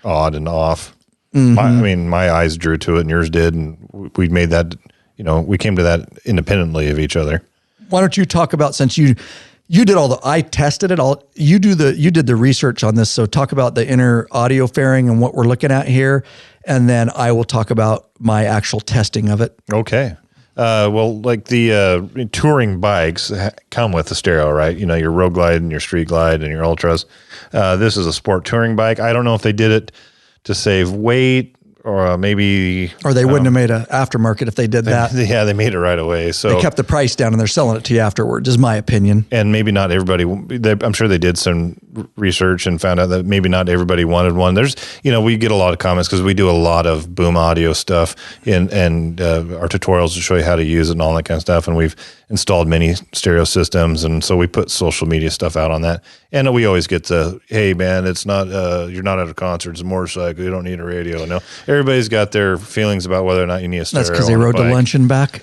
odd and off. My eyes drew to it and yours did. And we made that, we came to that independently of each other. Why don't you talk about, since you did I tested it all. You did the research on this. So talk about the inner audio fairing and what we're looking at here. And then I will talk about my actual testing of it. Okay. Well, like the touring bikes come with the stereo, right? Your Road Glide and your Street Glide and your Ultras. This is a sport touring bike. I don't know if they did it to save weight, or maybe... Or they wouldn't have made an aftermarket if they did that. Yeah, they made it right away. So they kept the price down and they're selling it to you afterwards, is my opinion. And maybe not everybody... I'm sure they did some research and found out that maybe not everybody wanted one. There's, we get a lot of comments because we do a lot of boom audio stuff and our tutorials to show you how to use it and all that kind of stuff. And we've installed many stereo systems. And so we put social media stuff out on that. And we always get the, hey, man, it's not, you're not at a concert, it's a motorcycle, you don't need a radio. No, everybody's got their feelings about whether or not you need a stereo. That's because they rode to lunch and back,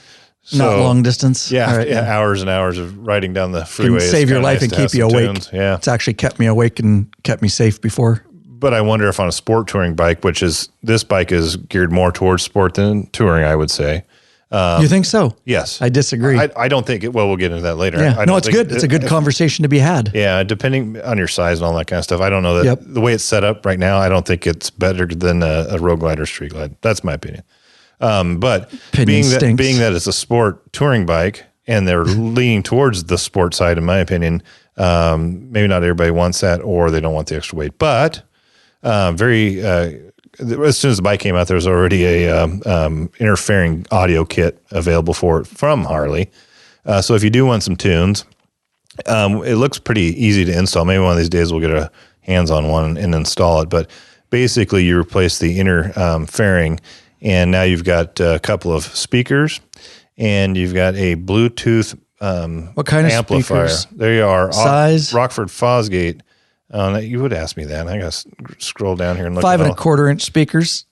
not long distance. Yeah, right, hours and hours of riding down the freeway. Can save your life and keep you awake. Tunes. Yeah. It's actually kept me awake and kept me safe before. But I wonder if on a sport touring bike, this bike is geared more towards sport than touring, I would say. You think so? Yes. I disagree. I don't think we'll get into that later. Yeah. It's good. It's a good conversation to be had. Yeah. Depending on your size and all that kind of stuff. I don't know that the way it's set up right now, I don't think it's better than a Road Glide or Street Glide. That's my opinion. But being that it's a sport touring bike and they're leaning towards the sport side, in my opinion, maybe not everybody wants that or they don't want the extra weight, but as soon as the bike came out, there was already a interfering audio kit available for it from Harley. So if you do want some tunes, it looks pretty easy to install. Maybe one of these days we'll get our hands on one and install it. But basically, you replace the inner fairing, and now you've got a couple of speakers, and you've got a Bluetooth what kind of amplifier. Speakers? There you are. Size? Rockford Fosgate. You would ask me that. I got to scroll down here and look. 5 1/4 inch speakers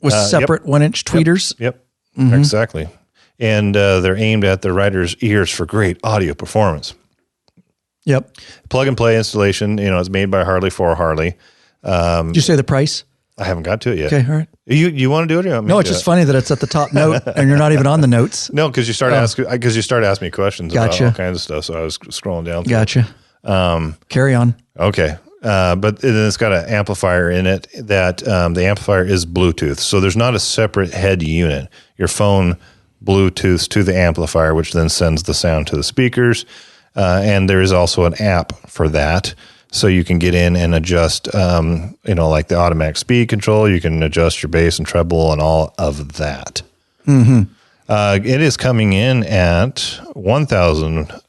with separate 1 inch tweeters. Yep. Exactly. And they're aimed at the rider's ears for great audio performance. Yep. Plug and play installation. It's made by Harley for Harley. Did you say the price? I haven't got to it yet. Okay, all right. You want to do it? Or you want me No, to it's do just funny that it's at the top note and you're not even on the notes. No, because you started asking me questions about all kinds of stuff. So I was scrolling down. Gotcha. Carry on. Okay. But then it's got an amplifier in it that the amplifier is Bluetooth. So there's not a separate head unit. Your phone Bluetooths to the amplifier, which then sends the sound to the speakers. And there is also an app for that. So you can get in and adjust, like the automatic speed control. You can adjust your bass and treble and all of that. Mm-hmm. It is coming in at $1,999.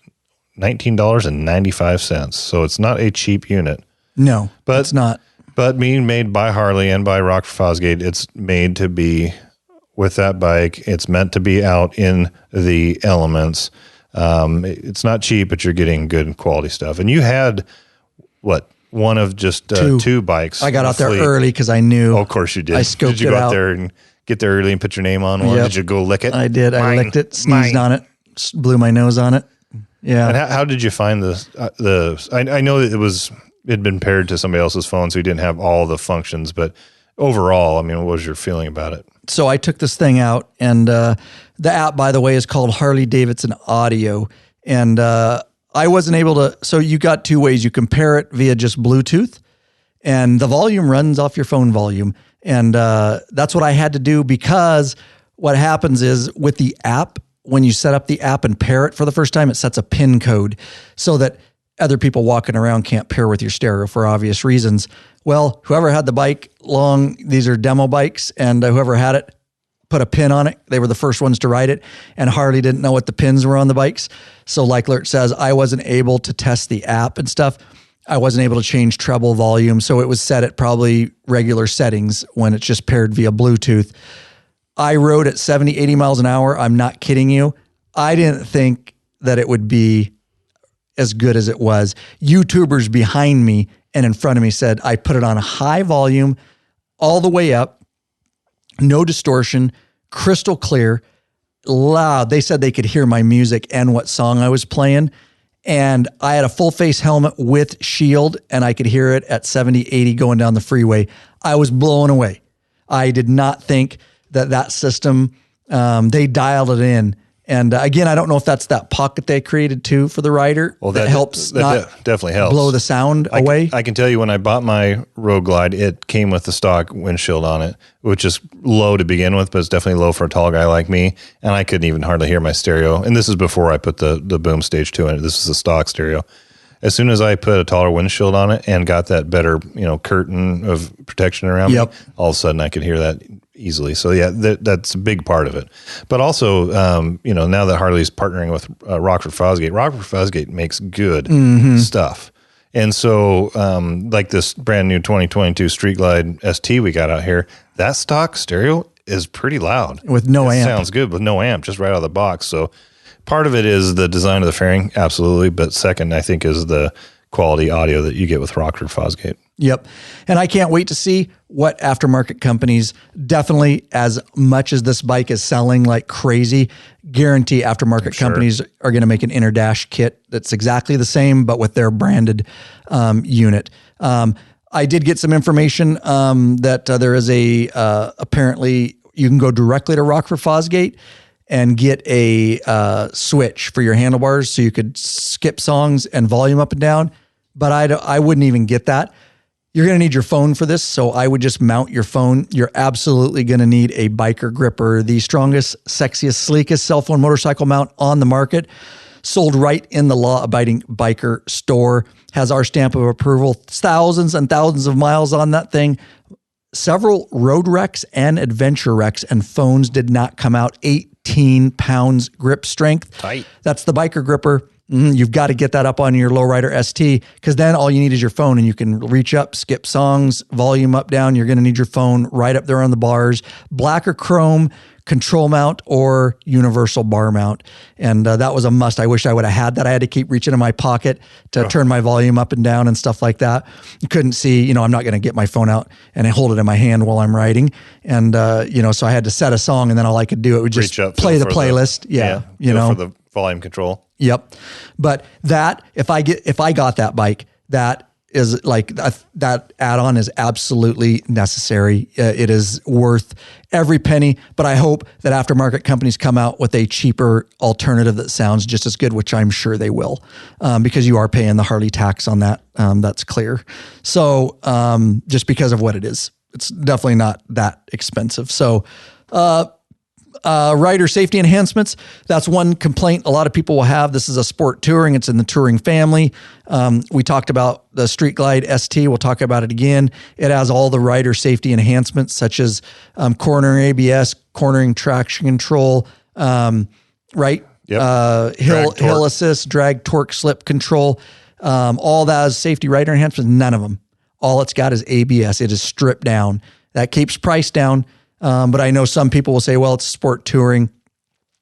$19.95. So it's not a cheap unit. No, but it's not. But being made by Harley and by Rockford Fosgate, it's made to be with that bike. It's meant to be out in the elements. It's not cheap, but you're getting good quality stuff. And you had one of just two bikes. I got out there early because I knew. Oh, of course you did. I scoped it out. Did you go out there and get there early and put your name on one? Yep. Did you go lick it? I did. I licked it, sneezed on it, blew my nose on it. Yeah. And how did you find I know that it'd been paired to somebody else's phone, so you didn't have all the functions, but overall, I mean, what was your feeling about it? So I took this thing out, and the app, by the way, is called Harley-Davidson Audio. And I wasn't able to, so you got two ways. You can pair it via just Bluetooth, and the volume runs off your phone volume. And that's what I had to do, because what happens is with the app, when you set up the app and pair it for the first time, it sets a PIN code so that other people walking around can't pair with your stereo for obvious reasons. Well, whoever had the bike these are demo bikes, and whoever had it put a pin on it. They were the first ones to ride it, and Harley didn't know what the pins were on the bikes. So like Lurch says, I wasn't able to test the app and stuff. I wasn't able to change treble volume. So it was set at probably regular settings when it's just paired via Bluetooth. I rode at 70, 80 miles an hour. I'm not kidding you. I didn't think that it would be as good as it was. YouTubers behind me and in front of me said, I put it on a high volume all the way up, no distortion, crystal clear, loud. They said they could hear my music and what song I was playing. And I had a full face helmet with shield, and I could hear it at 70, 80 going down the freeway. I was blown away. I did not think that system, they dialed it in. And again, I don't know if that's that pocket they created too for the rider. Well, that helps. That definitely helps blow the sound away. I can tell you, when I bought my Road Glide, it came with the stock windshield on it, which is low to begin with, but it's definitely low for a tall guy like me. And I couldn't even hardly hear my stereo. And this is before I put the boom stage 2 in it. This is a stock stereo. As soon as I put a taller windshield on it and got that better, curtain of protection around me, all of a sudden I could hear that easily. So yeah, that's a big part of it. But also, now that Harley's partnering with Rockford Fosgate makes good stuff. And so, like this brand new 2022 Street Glide ST we got out here, that stock stereo is pretty loud with no amp. Sounds good with no amp, just right out of the box. So part of it is the design of the fairing, absolutely. But second, I think, is the quality audio that you get with Rockford Fosgate. Yep. And I can't wait to see what aftermarket companies, definitely as much as this bike is selling like crazy, guarantee aftermarket companies are going to make an inner dash kit that's exactly the same, but with their branded unit. I did get some information that there is apparently you can go directly to Rockford Fosgate and get a switch for your handlebars so you could skip songs and volume up and down. But I wouldn't even get that. You're going to need your phone for this, so I would just mount your phone. You're absolutely going to need a biker gripper, the strongest, sexiest, sleekest cell phone motorcycle mount on the market, sold right in the law-abiding biker store, has our stamp of approval, thousands and thousands of miles on that thing. Several road wrecks and adventure wrecks, and phones did not come out. 18 pounds grip strength. Tight. That's the biker gripper. You've got to get that up on your lowrider ST, because then all you need is your phone and you can reach up, skip songs, volume up, down. You're going to need your phone right up there on the bars. Black or chrome, control mount or universal bar mount. And that was a must. I wish I would have had that. I had to keep reaching in my pocket to turn my volume up and down and stuff like that. You couldn't see, I'm not going to get my phone out and hold it in my hand while I'm riding. And, so I had to set a song, and then all I could do, it would just play the playlist. For the volume control. Yep. But that, if I got that bike, that is like that add-on is absolutely necessary. It is worth every penny, but I hope that aftermarket companies come out with a cheaper alternative that sounds just as good, which I'm sure they will, because you are paying the Harley tax on that. That's clear. So just because of what it is, it's definitely not that expensive. So, rider safety enhancements. That's one complaint a lot of people will have. This is a sport touring. It's in the touring family. We talked about the Street Glide ST. We'll talk about it again. It has all the rider safety enhancements, such as cornering ABS, cornering traction control, right? Yep. Hill assist, drag, torque, slip control, all that is safety rider enhancements. None of them. All it's got is ABS. It is stripped down. That keeps price down. But I know some people will say, well, it's sport touring.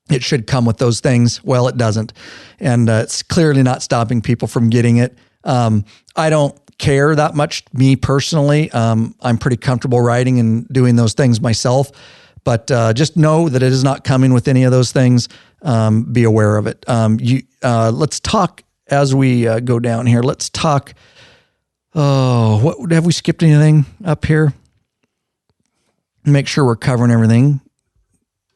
It should come with those things. Well, it doesn't. And it's clearly not stopping people from getting it. I don't care that much, me personally. I'm pretty comfortable riding and doing those things myself. But just know that it is not coming with any of those things. Be aware of it. Let's talk as we go down here. Let's talk. What have we skipped anything up here? Make sure we're covering everything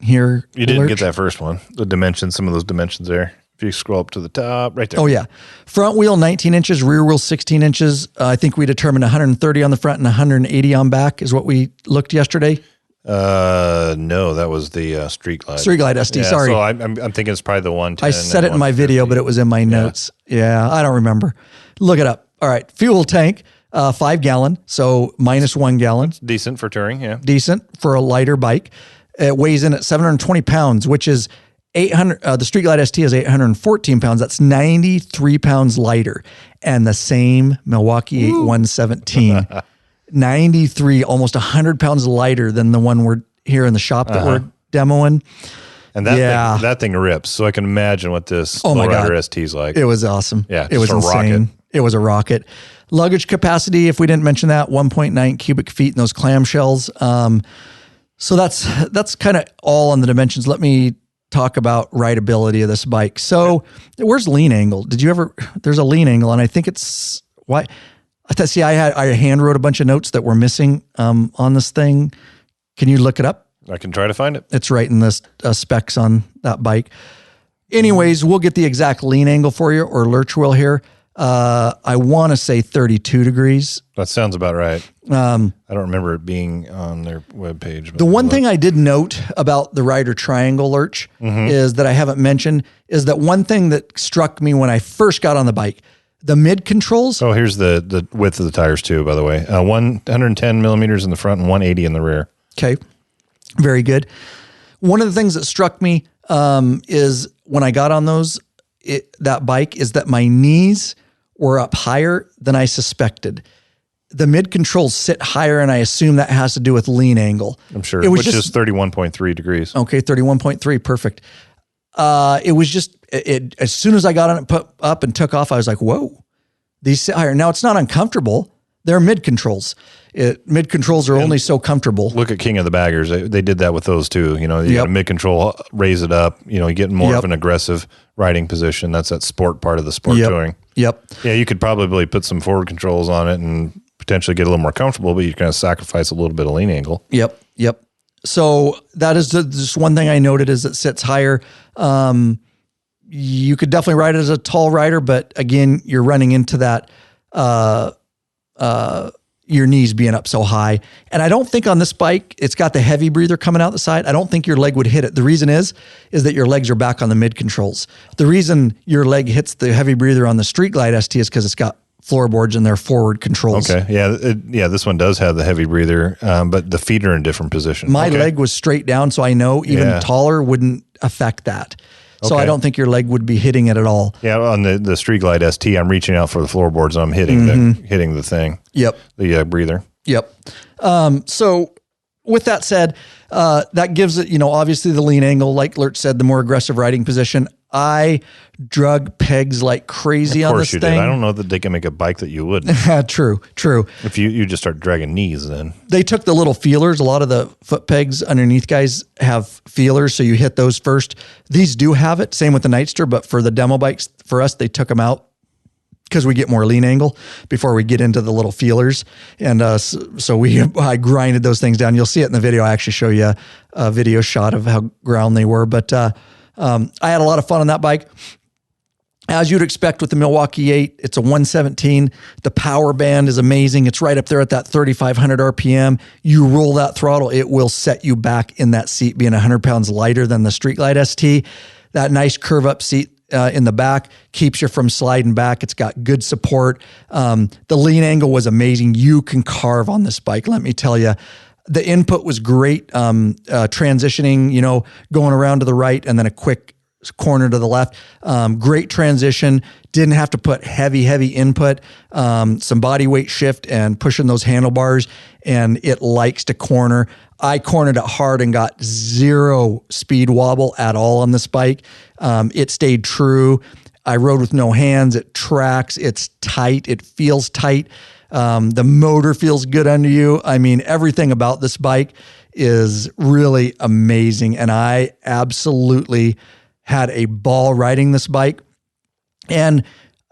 here. You didn't get that first one. The dimensions, some of those dimensions there. If you scroll up to the top, right there. Oh, yeah. Front wheel, 19 inches, rear wheel, 16 inches. I think we determined 130 on the front and 180 on back is what we looked yesterday. No, that was the Street Glide. Street Glide ST, sorry. So I'm thinking it's probably the 110. I said it in my video, but it was in my notes. Yeah, I don't remember. Look it up. All right. Fuel tank, 5 gallon, so minus 1 gallon. Decent for touring, yeah. Decent for a lighter bike. It weighs in at 720 pounds, which is 800. The Street Glide ST is 814 pounds. That's 93 pounds lighter. And the same Milwaukee 8 117. 93, almost 100 pounds lighter than the one we're here in the shop that we're demoing. And that thing rips. So I can imagine what this Lowrider ST is like. It was awesome. Yeah, it was insane. Rocket. It was a rocket. Luggage capacity, if we didn't mention that, 1.9 cubic feet in those clamshells. So that's kind of all on the dimensions. Let me talk about rideability of this bike. So where's lean angle? There's a lean angle, and I think it's why. I hand wrote a bunch of notes that were missing on this thing. Can you look it up? I can try to find it. It's right in the specs on that bike. Anyways, we'll get the exact lean angle for you, or lurch wheel here. I want to say 32 degrees. That sounds about right. I don't remember it being on their webpage. The one thing I did note about the rider triangle lurch is that I haven't mentioned is that one thing that struck me when I first got on the bike, the mid controls. Oh, here's the width of the tires too, by the way. 110 millimeters in the front and 180 in the rear. Okay. Very good. One of the things that struck me is when I got on that bike is that my knees were up higher than I suspected. The mid controls sit higher, and I assume that has to do with lean angle. I'm sure, which is 31.3 degrees. Okay, 31.3, perfect. It was just, as soon as I got on it, put up and took off, I was like, whoa, these sit higher. Now, it's not uncomfortable. They're mid controls. Mid controls are only so comfortable. Look at King of the Baggers. They did that with those too. You know, you got a mid control, raise it up. You know, you get more of an aggressive riding position. That's that sport part of the sport touring. Yep. Yeah, you could probably put some forward controls on it and potentially get a little more comfortable, but you kind of sacrifice a little bit of lean angle. Yep. So that is just one thing I noted is it sits higher. You could definitely ride it as a tall rider, but again, you're running into that your knees being up so high. And I don't think on this bike, it's got the heavy breather coming out the side. I don't think your leg would hit it. The reason is that your legs are back on the mid controls. The reason your leg hits the heavy breather on the Street Glide ST is because it's got floorboards and their forward controls. Okay. Yeah. This one does have the heavy breather, but the feet are in different positions. My leg was straight down, so I know even taller wouldn't affect that. So I don't think your leg would be hitting it at all. Yeah, on the Street Glide ST, I'm reaching out for the floorboards and I'm hitting the thing. Yep. The breather. Yep. So with that said, that gives it, obviously the lean angle, like Lurch said, the more aggressive riding position. I drug pegs like crazy on this thing. Of course you did. I don't know that they can make a bike that you wouldn't. True. If you just start dragging knees then. They took the little feelers. A lot of the foot pegs underneath guys have feelers, so you hit those first. These do have it. Same with the Nightster, but for the demo bikes, for us, they took them out because we get more lean angle before we get into the little feelers. And so I grinded those things down. You'll see it in the video. I actually show you a video shot of how ground they were. But I had a lot of fun on that bike. As you'd expect with the Milwaukee 8, it's a 117. The power band is amazing. It's right up there at that 3,500 RPM. You roll that throttle, it will set you back in that seat, being 100 pounds lighter than the Street Glide ST. That nice curve up seat in the back keeps you from sliding back. It's got good support. The lean angle was amazing. You can carve on this bike, let me tell you. The input was great. Transitioning, going around to the right and then a quick corner to the left. Great transition. Didn't have to put heavy input, some body weight shift and pushing those handlebars, and it likes to corner. I cornered it hard and got zero speed wobble at all on this bike. It stayed true. I rode with no hands. It tracks. It's tight. It feels tight. The motor feels good under you. I mean, everything about this bike is really amazing. And I absolutely had a ball riding this bike. And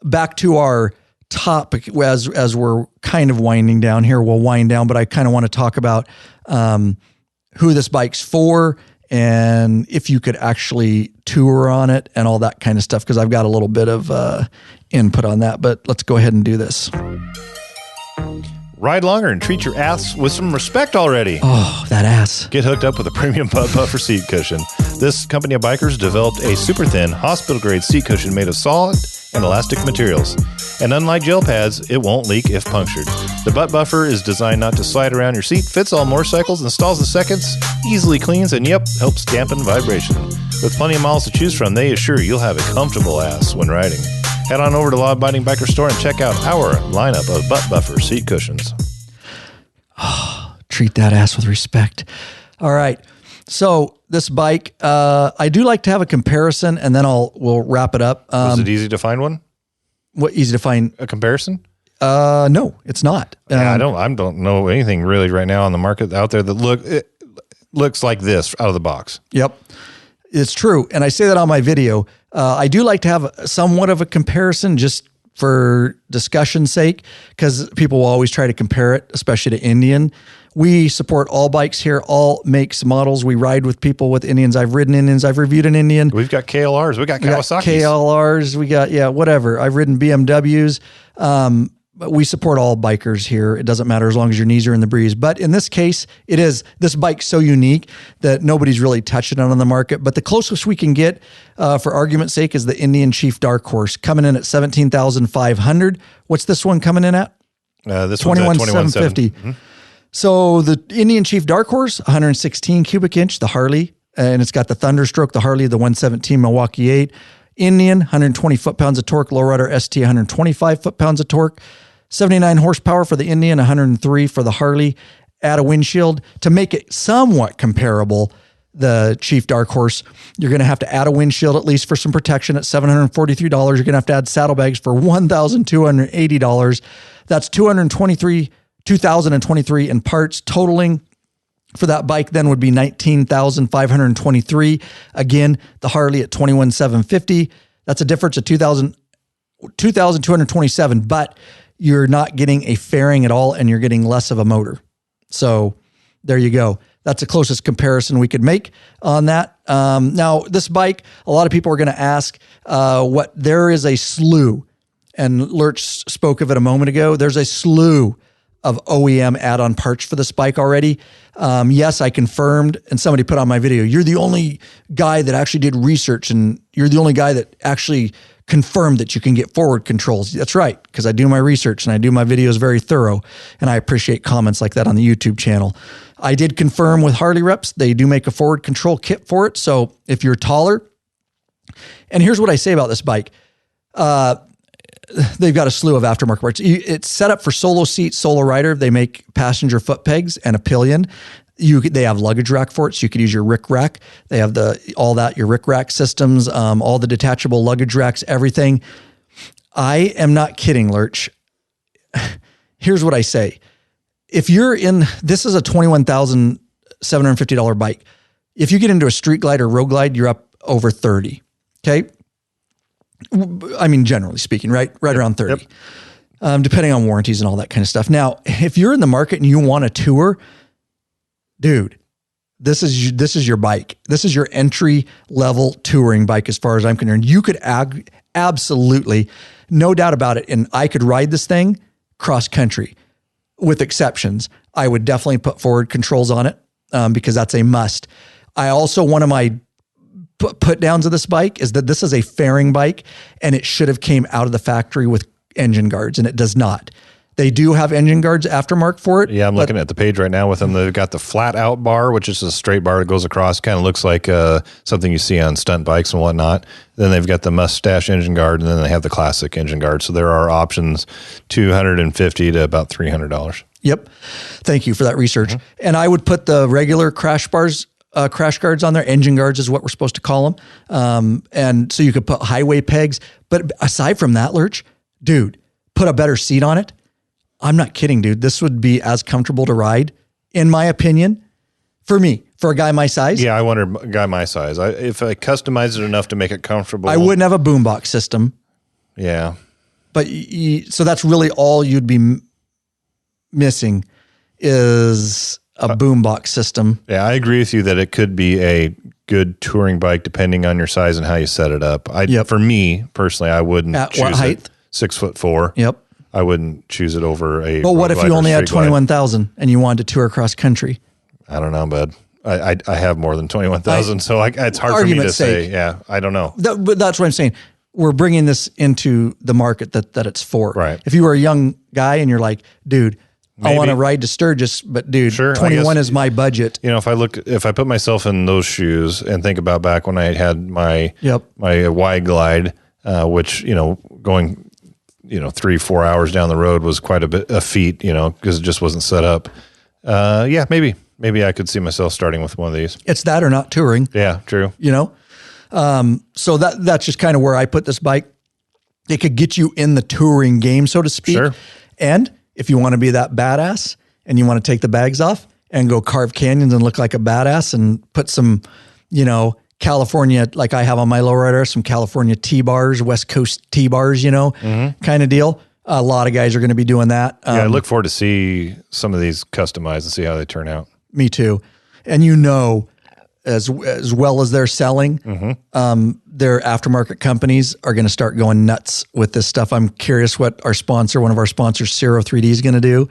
back to our topic, as we're kind of winding down here, we'll wind down, but I kind of want to talk about who this bike's for and if you could actually tour on it and all that kind of stuff, because I've got a little bit of input on that, but let's go ahead and do this. Ride longer and treat your ass with some respect already. Oh, that ass. Get hooked up with a premium butt buffer seat cushion. This company of bikers developed a super thin, hospital-grade seat cushion made of solid and elastic materials. And unlike gel pads, it won't leak if punctured. The butt buffer is designed not to slide around your seat, fits all motorcycles, installs in seconds, easily cleans, and helps dampen vibration. With plenty of models to choose from, they assure you'll have a comfortable ass when riding. Head on over to Law Abiding Biker Store and check out our lineup of butt buffer seat cushions. Oh, treat that ass with respect. All right. So this bike, I do like to have a comparison, and then we'll wrap it up. Was it easy to find one? What, easy to find? A comparison? No, it's not. I don't know anything really right now on the market out there that looks like this out of the box. Yep. It's true. And I say that on my video. I do like to have somewhat of a comparison just for discussion's sake, because people will always try to compare it, especially to Indian. We support all bikes here, all makes, models. We ride with people with Indians. I've ridden Indians. I've reviewed an Indian. We've got KLRs. We got Kawasaki's. KLRs. We got, whatever. I've ridden BMWs. But we support all bikers here. It doesn't matter as long as your knees are in the breeze. But in this case, this bike's so unique that nobody's really touching it on the market. But the closest we can get, for argument's sake, is the Indian Chief Dark Horse, coming in at $17,500. What's this one coming in at? This one's at $21,750. Mm-hmm. So the Indian Chief Dark Horse, 116 cubic inch, the Harley, and it's got the Thunderstroke, the Harley, the 117 Milwaukee 8. Indian, 120 foot-pounds of torque, Lowrider ST, 125 foot-pounds of torque. 79 horsepower for the Indian, 103 for the Harley. Add a windshield. To make it somewhat comparable, the Chief Dark Horse, you're going to have to add a windshield at least for some protection at $743. You're going to have to add saddlebags for $1,280. That's $223 in parts. Totaling for that bike then would be $19,523. Again, the Harley at $21,750. That's a difference of $2,227, but you're not getting a fairing at all, and you're getting less of a motor. So there you go. That's the closest comparison we could make on that. Now, this bike, a lot of people are going to ask there is a slew, and Lurch spoke of it a moment ago. There's a slew of OEM add-on parts for this bike already. Yes, I confirmed, and somebody put on my video, you're the only guy that actually did research, and you're the only guy that actually confirmed that you can get forward controls. That's right, because I do my research and I do my videos very thorough, and I appreciate comments like that on the YouTube channel. I did confirm with Harley Reps, they do make a forward control kit for it. So if you're taller, and here's what I say about this bike. They've got a slew of aftermarket parts. It's set up for solo seat, solo rider. They make passenger foot pegs and a pillion. They have luggage rack for it, so you could use your Rick rack. They have your Rick rack systems, all the detachable luggage racks, everything. I am not kidding, Lurch. Here's what I say. If you're this is a $21,750 bike. If you get into a street glide or road glide, you're up over 30. Okay. I mean, generally speaking, right around 30, depending on warranties and all that kind of stuff. Now, if you're in the market and you want a tour, dude, this is your bike. This is your entry level touring bike. As far as I'm concerned, you could absolutely, no doubt about it. And I could ride this thing cross country with exceptions. I would definitely put forward controls on it because that's a must. I also, one of my put downs of this bike is that this is a fairing bike, and it should have came out of the factory with engine guards, and it does not. They do have engine guards aftermarket for it. Yeah, I'm looking at the page right now with them. They've got the flat out bar, which is a straight bar that goes across. Kind of looks like something you see on stunt bikes and whatnot. Then they've got the mustache engine guard, and then they have the classic engine guard. So there are options $250 to about $300. Yep. Thank you for that research. And I would put the regular crash guards on there. Engine guards is what we're supposed to call them. And so you could put highway pegs. But aside from that, Lurch, dude, put a better seat on it. I'm not kidding, dude. This would be as comfortable to ride, in my opinion, for me, for a guy my size. Yeah, I wonder, a guy my size. If I customize it enough to make it comfortable. I wouldn't have a boombox system. Yeah. But so that's really all you'd be missing is a boombox system. Yeah, I agree with you that it could be a good touring bike depending on your size and how you set it up. For me, personally, I wouldn't At choose what height? it 6'4". Yep. I wouldn't choose it over a. But what if you only had 21,000 and you wanted to tour across country? I don't know, bud. I have more than 21,000, so it's hard for me to say. Yeah, I don't know. But that's what I'm saying. We're bringing this into the market that it's for. Right. If you were a young guy and you're like, dude, I want to ride to Sturgis, but dude, sure, 21 is my budget. You know, if I put myself in those shoes and think about back when I had my Y Glide, which going 3-4 hours down the road was quite a feat, because it just wasn't set up. Maybe I could see myself starting with one of these. It's that or not touring. Yeah, true. So that's just kind of where I put this bike. It could get you in the touring game, so to speak. Sure. And if you want to be that badass and you want to take the bags off and go carve canyons and look like a badass and put some, California, like I have on my lowrider, some California T-bars, West Coast T-bars, kind of deal. A lot of guys are going to be doing that. I look forward to see some of these customized and see how they turn out. Me too. And as well as they're selling, their aftermarket companies are going to start going nuts with this stuff. I'm curious what one of our sponsors, Zero 3D, is going to do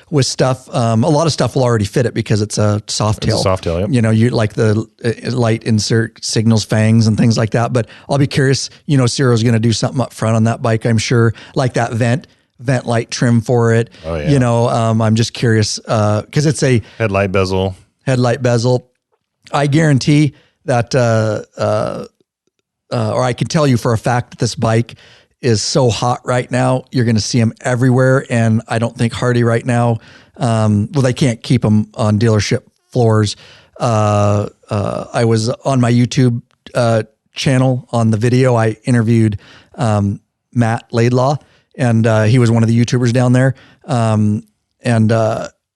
with stuff. A lot of stuff will already fit it because it's a soft tail. Yep. You like the light insert signals, fangs, and things like that. But I'll be curious. Zero's going to do something up front on that bike, I'm sure, like that vent light trim for it. Oh, yeah. I'm just curious because it's a headlight bezel. I guarantee that, or I can tell you for a fact that this bike is so hot right now. You're going to see them everywhere. And I don't think Hardy right now, they can't keep them on dealership floors. I was on my YouTube channel on the video. I interviewed Matt Laidlaw, and he was one of the YouTubers down there.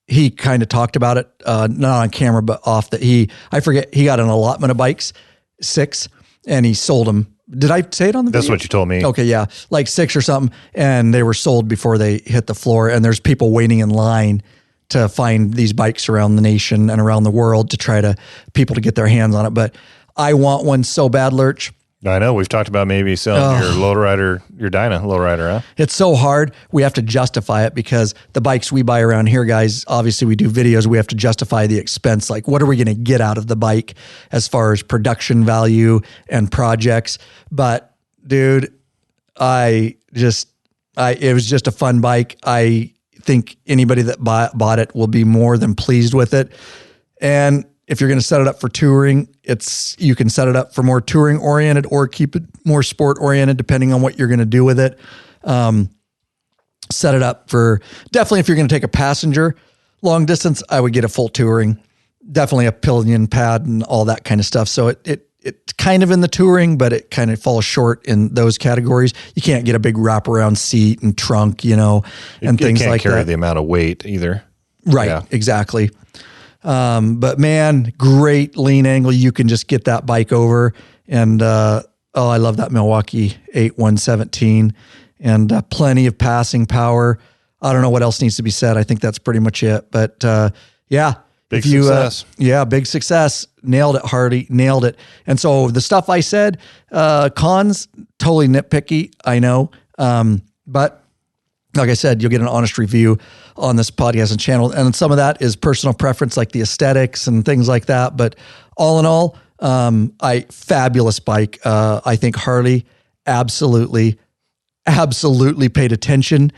He kind of talked about it, not on camera, but off that he got an allotment of bikes, 6, and he sold them. Did I say it on the video? That's what you told me. Okay, yeah, like 6 or something, and they were sold before they hit the floor, and there's people waiting in line to find these bikes around the nation and around the world to people to get their hands on it. But I want one so bad, Lurch. I know. We've talked about maybe selling your lowrider, your Dyna lowrider, huh? It's so hard. We have to justify it because the bikes we buy around here, guys, obviously we do videos. We have to justify the expense. Like, what are we going to get out of the bike as far as production value and projects? But dude, it was just a fun bike. I think anybody that bought it will be more than pleased with it. And if you're going to set it up for touring, you can set it up for more touring oriented or keep it more sport oriented, depending on what you're going to do with it. Set it up for definitely if you're going to take a passenger long distance, I would get a full touring, definitely a pillion pad and all that kind of stuff. So it's kind of in the touring, but it kind of falls short in those categories. You can't get a big wraparound seat and trunk, and things like that. Can't carry the amount of weight either. Right. Yeah. Exactly. But man, great lean angle. You can just get that bike over and, I love that Milwaukee 8117 and plenty of passing power. I don't know what else needs to be said. I think that's pretty much it, but, yeah. Big success. Big success. Nailed it, Hardy. Nailed it. And so the stuff I said, cons, totally nitpicky, I know. But like I said, you'll get an honest review on this podcast and channel. And some of that is personal preference, like the aesthetics and things like that. But all in all, fabulous bike. I think Harley absolutely paid attention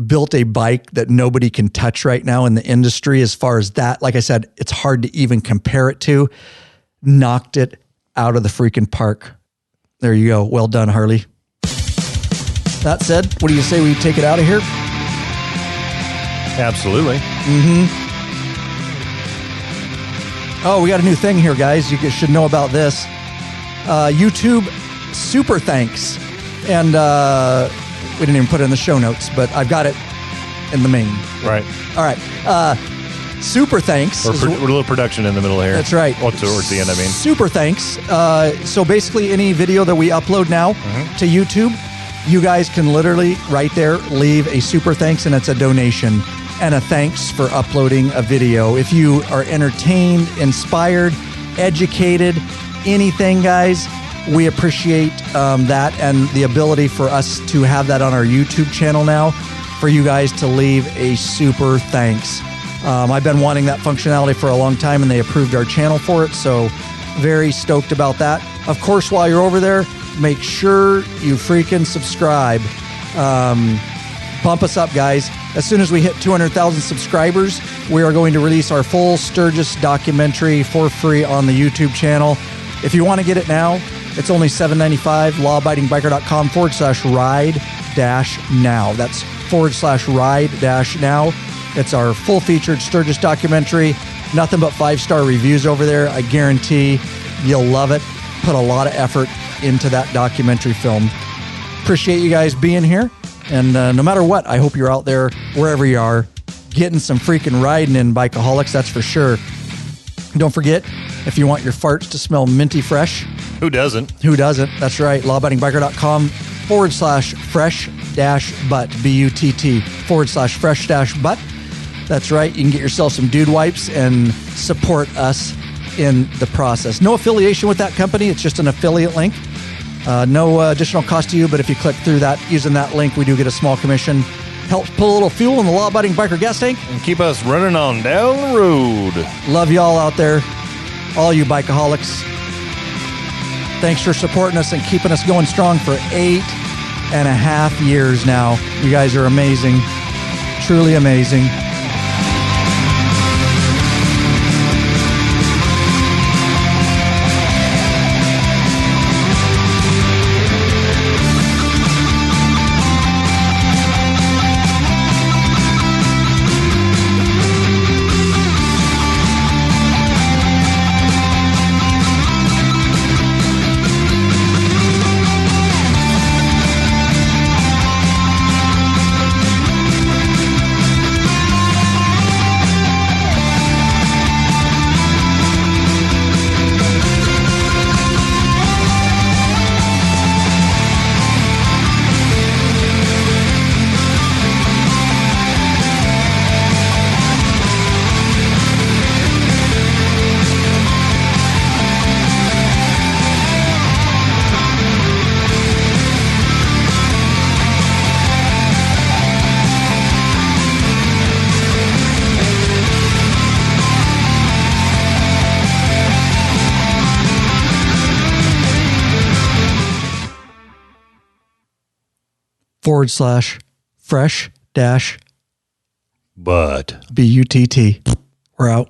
built a bike that nobody can touch right now in the industry as far as that. Like I said, it's hard to even compare it to. Knocked it out of the freaking park. There you go. Well done, Harley. That said, what do you say we take it out of here? Absolutely. Oh, we got a new thing here, guys. You guys should know about this. YouTube super thanks. And we didn't even put it in the show notes, but I've got it in the main. Right. All right. Super thanks. We're a little production in the middle here. That's right. Or towards the end, I mean. Super thanks. So basically any video that we upload now to YouTube, you guys can literally right there leave a super thanks, and it's a donation and a thanks for uploading a video. If you are entertained, inspired, educated, anything, guys, we appreciate that and the ability for us to have that on our YouTube channel now, for you guys to leave a super thanks. I've been wanting that functionality for a long time, and they approved our channel for it, so very stoked about that. Of course, while you're over there, make sure you freaking subscribe. Bump us up, guys. As soon as we hit 200,000 subscribers, we are going to release our full Sturgis documentary for free on the YouTube channel. If you want to get it now, it's only $7.95, lawabidingbike.com/ride-now. That's /ride-now. It's our full featured Sturgis documentary. Nothing but 5-star reviews over there. I guarantee you'll love it. Put a lot of effort into that documentary film. Appreciate you guys being here. And no matter what, I hope you're out there, wherever you are, getting some freaking riding in, Bikeaholics, that's for sure. Don't forget, if you want your farts to smell minty fresh. Who doesn't? Who doesn't? That's right. lawabidingbiker.com/fresh-butt, BUTT, /fresh-butt. That's right. You can get yourself some dude wipes and support us in the process. No affiliation with that company. It's just an affiliate link. No additional cost to you, but if you click through that, using that link, we do get a small commission. Helps put a little fuel in the law-abiding biker gas tank. And keep us running on down the road. Love y'all out there, all you bikeaholics. Thanks for supporting us and keeping us going strong for 8.5 years now. You guys are amazing. Truly amazing. /fresh-butt. But BUTT. We're out.